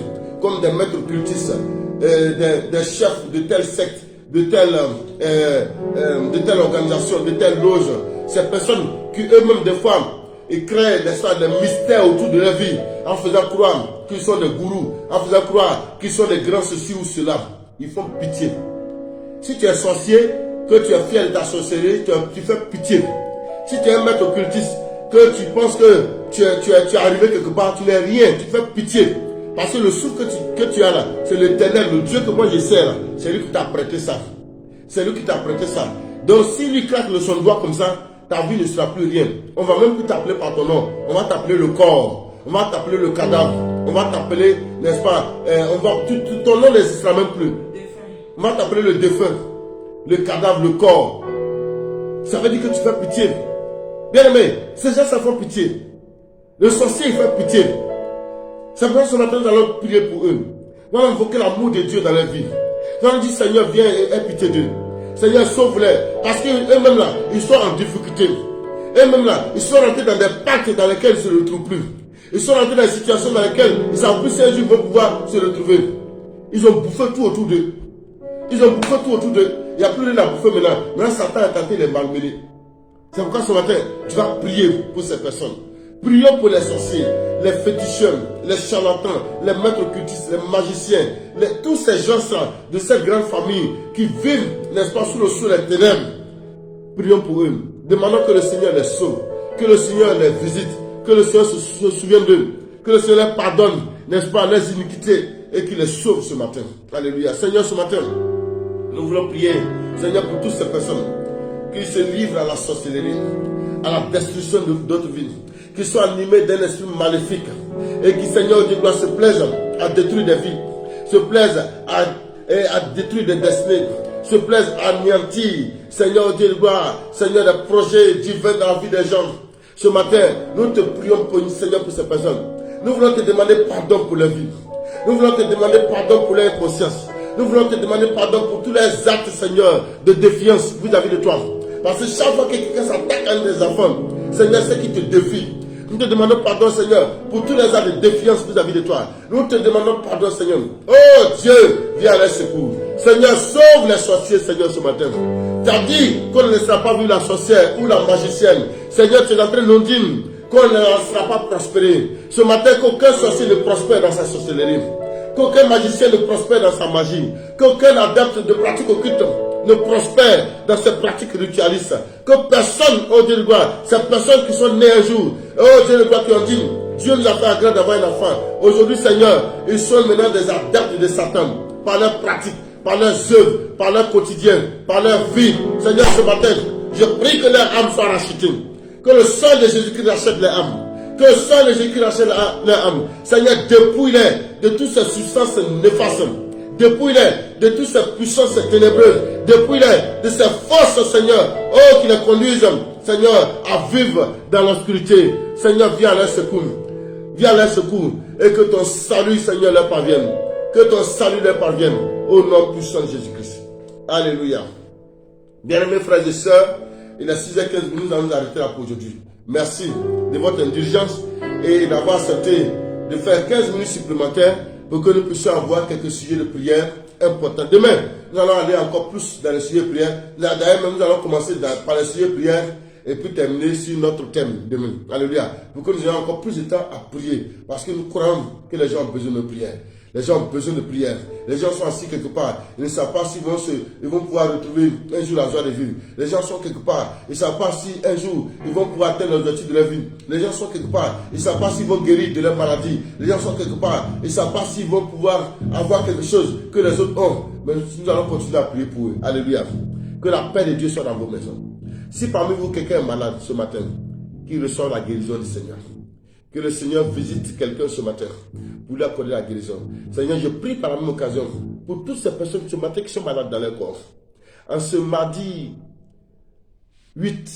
comme des maîtres cultistes, des chefs de telle secte, de telle organisation, de telle loge. Ces personnes qui eux-mêmes des fois ils créent des mystères autour de leur vie en faisant croire qu'ils sont des gourous, en faisant croire qu'ils sont des grands ceci ou cela. Ils font pitié. Si tu es sorcier, que tu es fier de ta sorcellerie, tu fais pitié. Si tu es un maître occultiste, que tu penses que tu es arrivé quelque part, tu n'es rien, tu fais pitié. Parce que le souffle que tu as là, c'est l'Éternel, le Dieu que moi je sais là. C'est lui qui t'a prêté ça. C'est lui qui t'a prêté ça. Donc si lui claque son doigt comme ça, ta vie ne sera plus rien. On va même plus t'appeler par ton nom. On va t'appeler le corps. On va t'appeler le cadavre. On va t'appeler, n'est-ce pas, ton nom n'existera même plus. On va t'appeler le défunt, le cadavre, le corps. Ça veut dire que tu fais pitié. Bien aimé, ces gens ça font pitié. Le sorcier il fait pitié. C'est pour ça que ce matin nous allons prier pour eux. Nous allons invoquer l'amour de Dieu dans leur vie. Nous allons dire Seigneur viens et aie pitié d'eux. Seigneur, sauve-les. Parce qu'eux-mêmes là, ils sont en difficulté. Eux-mêmes là, ils sont rentrés dans des pactes dans lesquels ils ne se retrouvent plus. Ils sont rentrés dans des situations dans lesquelles ils ne savent plus si un jour ils vont pouvoir se retrouver. Ils ont bouffé tout autour d'eux. Ils ont bouffé tout autour d'eux. Il n'y a plus rien à bouffer maintenant. Maintenant, Satan a tenté de les malmener. C'est pourquoi ce matin, tu vas prier pour ces personnes. Prions pour les sorciers, les féticheurs, les charlatans, les maîtres occultistes, les magiciens, tous ces gens-là de cette grande famille qui vivent, n'est-ce pas, sous le sceau des ténèbres. Prions pour eux. Demandons que le Seigneur les sauve, que le Seigneur les visite, que le Seigneur se souvienne d'eux, que le Seigneur les pardonne, n'est-ce pas, les iniquités et qu'il les sauve ce matin. Alléluia. Seigneur, ce matin, nous voulons prier, Seigneur, pour toutes ces personnes qui se livrent à la sorcellerie, à la destruction d'autres vies, qui sont animés d'un esprit maléfique et qui, Seigneur Dieu, se plaisent à détruire des vies, se plaisent à détruire des destinées, se plaisent à anéantir, Seigneur Dieu, Seigneur, des projets divins dans la vie des gens. Ce matin, nous te prions pour Seigneur pour ces personnes. Nous voulons te demander pardon pour leur vie. Nous voulons te demander pardon pour leur inconscience. Nous voulons te demander pardon pour tous les actes, Seigneur, de défiance vis-à-vis de toi. Parce que chaque fois que quelqu'un s'attaque à un des enfants, Seigneur, c'est qui te défie. Nous te demandons pardon, Seigneur, pour tous les actes de défiance vis-à-vis de toi. Nous te demandons pardon, Seigneur. Oh Dieu, viens à leur secours. Seigneur, sauve les sorciers, Seigneur, ce matin. Tu as dit qu'on ne laissera pas vivre la sorcière ou la magicienne. Seigneur, tu es en train de nous dire qu'on ne laissera pas prospérer. Ce matin, qu'aucun sorcier ne prospère dans sa sorcellerie. Qu'aucun magicien ne prospère dans sa magie. Qu'aucun adepte de pratiques occultes ne prospère dans ses pratiques ritualistes. Que personne, oh Dieu de gloire, ces personnes qui sont nées un jour, oh Dieu de gloire, qui ont dit, Dieu nous a fait la grâce d'avoir un enfant. Aujourd'hui, Seigneur, ils sont maintenant des adeptes de Satan, par leurs pratiques, par leurs œuvres, par leur quotidien, par leur vie. Seigneur, ce matin, je prie que leur âme soit rachetée. Que le sang de Jésus-Christ rachète les âmes. Que le sang de Jésus-Christ rachète leur âme. Seigneur, dépouille-les de toutes ces substances néfastes. Dépouille-les de toutes ces puissances ténébreuses. Dépouille-les de ces forces, Seigneur, oh, qui les conduisent, Seigneur, à vivre dans l'obscurité. Seigneur, viens à leur secours. Viens à leur secours. Et que ton salut, Seigneur, leur parvienne. Que ton salut leur parvienne. Au nom puissant de Jésus-Christ. Alléluia. Bien-aimés frères et sœurs, il est 6h15, nous allons nous arrêter là pour aujourd'hui. Merci de votre indulgence et d'avoir accepté de faire 15 minutes supplémentaires pour que nous puissions avoir quelques sujets de prière importants. Demain, nous allons aller encore plus dans les sujets de prière. D'ailleurs, nous allons commencer par les sujets de prière et puis terminer sur notre thème demain. Alléluia. Pour que nous ayons encore plus de temps à prier. Parce que nous croyons que les gens ont besoin de prière. Les gens ont besoin de prière. Les gens sont assis quelque part. Ils ne savent pas s'ils vont pouvoir retrouver un jour la joie de vivre. Les gens sont quelque part. Ils ne savent pas si un jour ils vont pouvoir atteindre l'objectif de leur vie. Les gens sont quelque part. Ils ne savent pas s'ils vont guérir de leur maladie. Les gens sont quelque part. Ils ne savent pas s'ils vont pouvoir avoir quelque chose que les autres ont. Mais nous allons continuer à prier pour eux. Alléluia. Que la paix de Dieu soit dans vos maisons. Si parmi vous quelqu'un est malade ce matin, qu'il reçoive la guérison du Seigneur. Que le Seigneur visite quelqu'un ce matin pour lui accorder la guérison. Seigneur, je prie par la même occasion pour toutes ces personnes ce matin qui sont malades dans leur corps. En ce mardi 8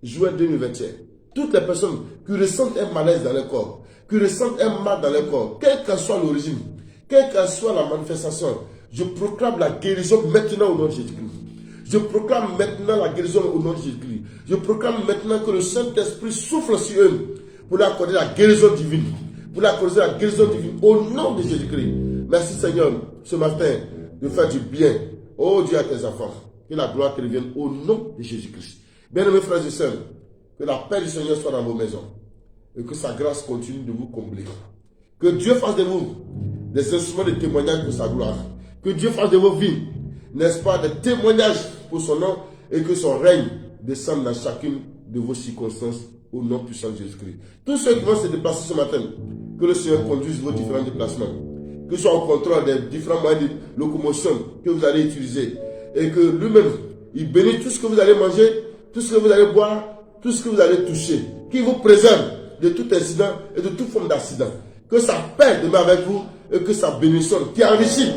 juin 2021, toutes les personnes qui ressentent un malaise dans leur corps, qui ressentent un mal dans leur corps, quelle que soit l'origine, quelle que soit la manifestation, je proclame la guérison maintenant au nom de Jésus-Christ. Je proclame maintenant la guérison au nom de Jésus-Christ. Je proclame maintenant que le Saint-Esprit souffle sur eux pour lui accorder la guérison divine. Pour lui accorder la guérison divine au nom de Jésus-Christ. Merci Seigneur, ce matin, de faire du bien. Oh Dieu à tes enfants. Que la gloire te revienne au nom de Jésus-Christ. Bien-aimés frères et sœurs, que la paix du Seigneur soit dans vos maisons. Et que sa grâce continue de vous combler. Que Dieu fasse de vous des instruments de témoignage pour sa gloire. Que Dieu fasse de vos vies, n'est-ce pas, des témoignages pour son nom. Et que son règne descende dans chacune de vos circonstances. Au nom puissant de Jésus-Christ. Tous ceux qui vont se déplacer ce matin, que le Seigneur conduise vos différents déplacements. Que soit au contrôle des différents moyens de locomotion que vous allez utiliser. Et que lui-même, il bénisse tout ce que vous allez manger, tout ce que vous allez boire, tout ce que vous allez toucher. Qu'il vous préserve de tout incident et de toute forme d'accident. Que sa paix demeure avec vous et que sa bénédiction qui enrichit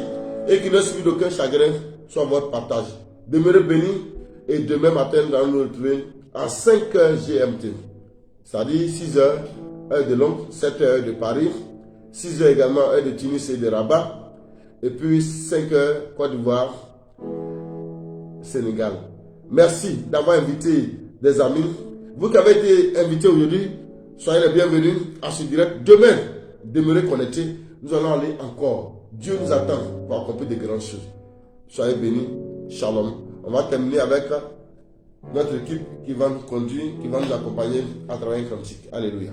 et qui ne suit d'aucun chagrin soit votre partage. Demeurez bénis et demain matin, nous allons nous retrouver à 5h GMT. C'est-à-dire 6h, heure de Londres, 7h, heure de Paris, 6h également, heure de Tunis et de Rabat, et puis 5h, Côte d'Ivoire, Sénégal. Merci d'avoir invité des amis. Vous qui avez été invités aujourd'hui, soyez les bienvenus à ce direct. Demain, demeurez connectés. Nous allons aller encore. Dieu nous attend pour accomplir de grandes choses. Soyez bénis. Shalom. On va terminer avec notre équipe qui va nous conduire, qui va nous accompagner à travers un cantique. Alléluia.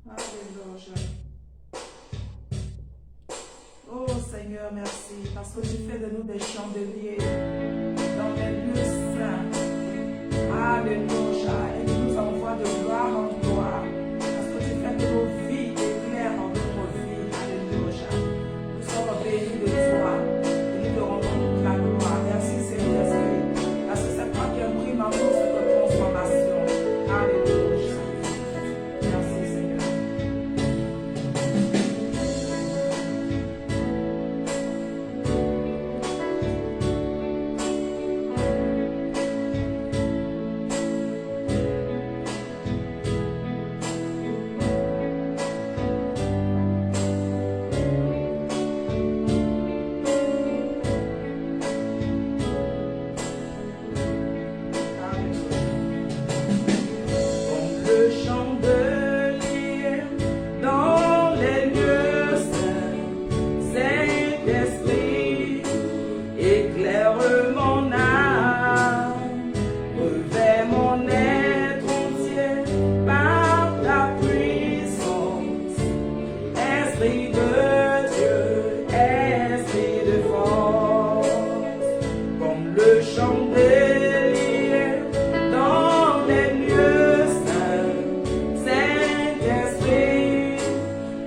Alléluia. Oh Seigneur, merci, parce que tu fais de nous des chandeliers dans les lieux saints. Alléluia. Et tu nous envoies de gloire en gloire, parce que tu fais de nos vies éclairs en notre vie. Alléluia. Nous sommes bénis de toi. Nous te rendons la gloire. Merci Saint-Esprit, parce que c'est toi qui imprime en nous cette transformation. Alléluia. Merci Seigneur. éclaire mon âme, revêt mon être entier par ta puissance. Esprit de Dieu, esprit de force, comme le chandelier dans les lieux saints. Saint-Esprit,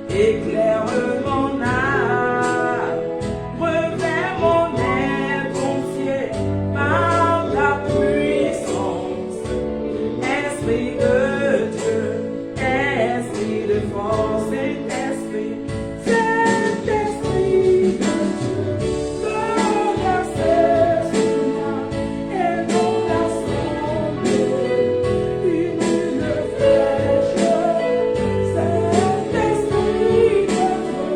éclaire mon âme, revêt mon être entier par ta puissance. Esprit de Dieu, esprit de force, Saint-Esprit, Saint-Esprit de Dieu, verser sur moi et dans l'assemblée, une fraîche. Saint-Esprit de Dieu,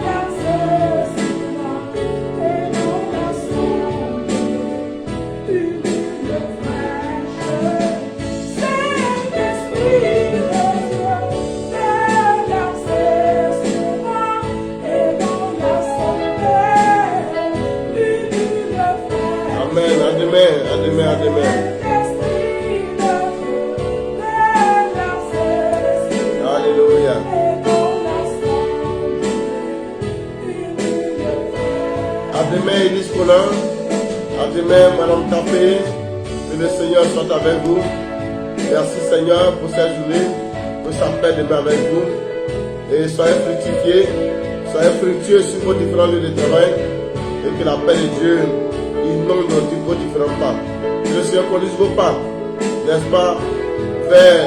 verser sur moi et dans l'assemblée, une fraîche. Saint-Esprit de Dieu, verser sur moi et dans l'assemblée, une fraîche. Amen. À demain. À demain. À demain. Saint-Esprit de Dieu, verser sur moi Alléluia. et dans l'assemblée, une fraîche. À demain, Élise Colin. À demain, Madame Tapé. Que le Seigneur soit avec vous. Merci Seigneur pour cette journée, pour sa paix demain avec vous. Et soyez fructifiés, soyez fructueux sur vos différents lieux de travail. Et que la paix de Dieu inonde vos différents pas. Que le Seigneur conduise vos pas, n'est-ce pas, vers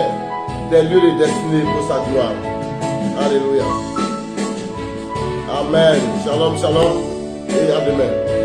des lieux de destinée pour sa gloire. Alléluia. Amen. Shalom, shalom. Et à demain.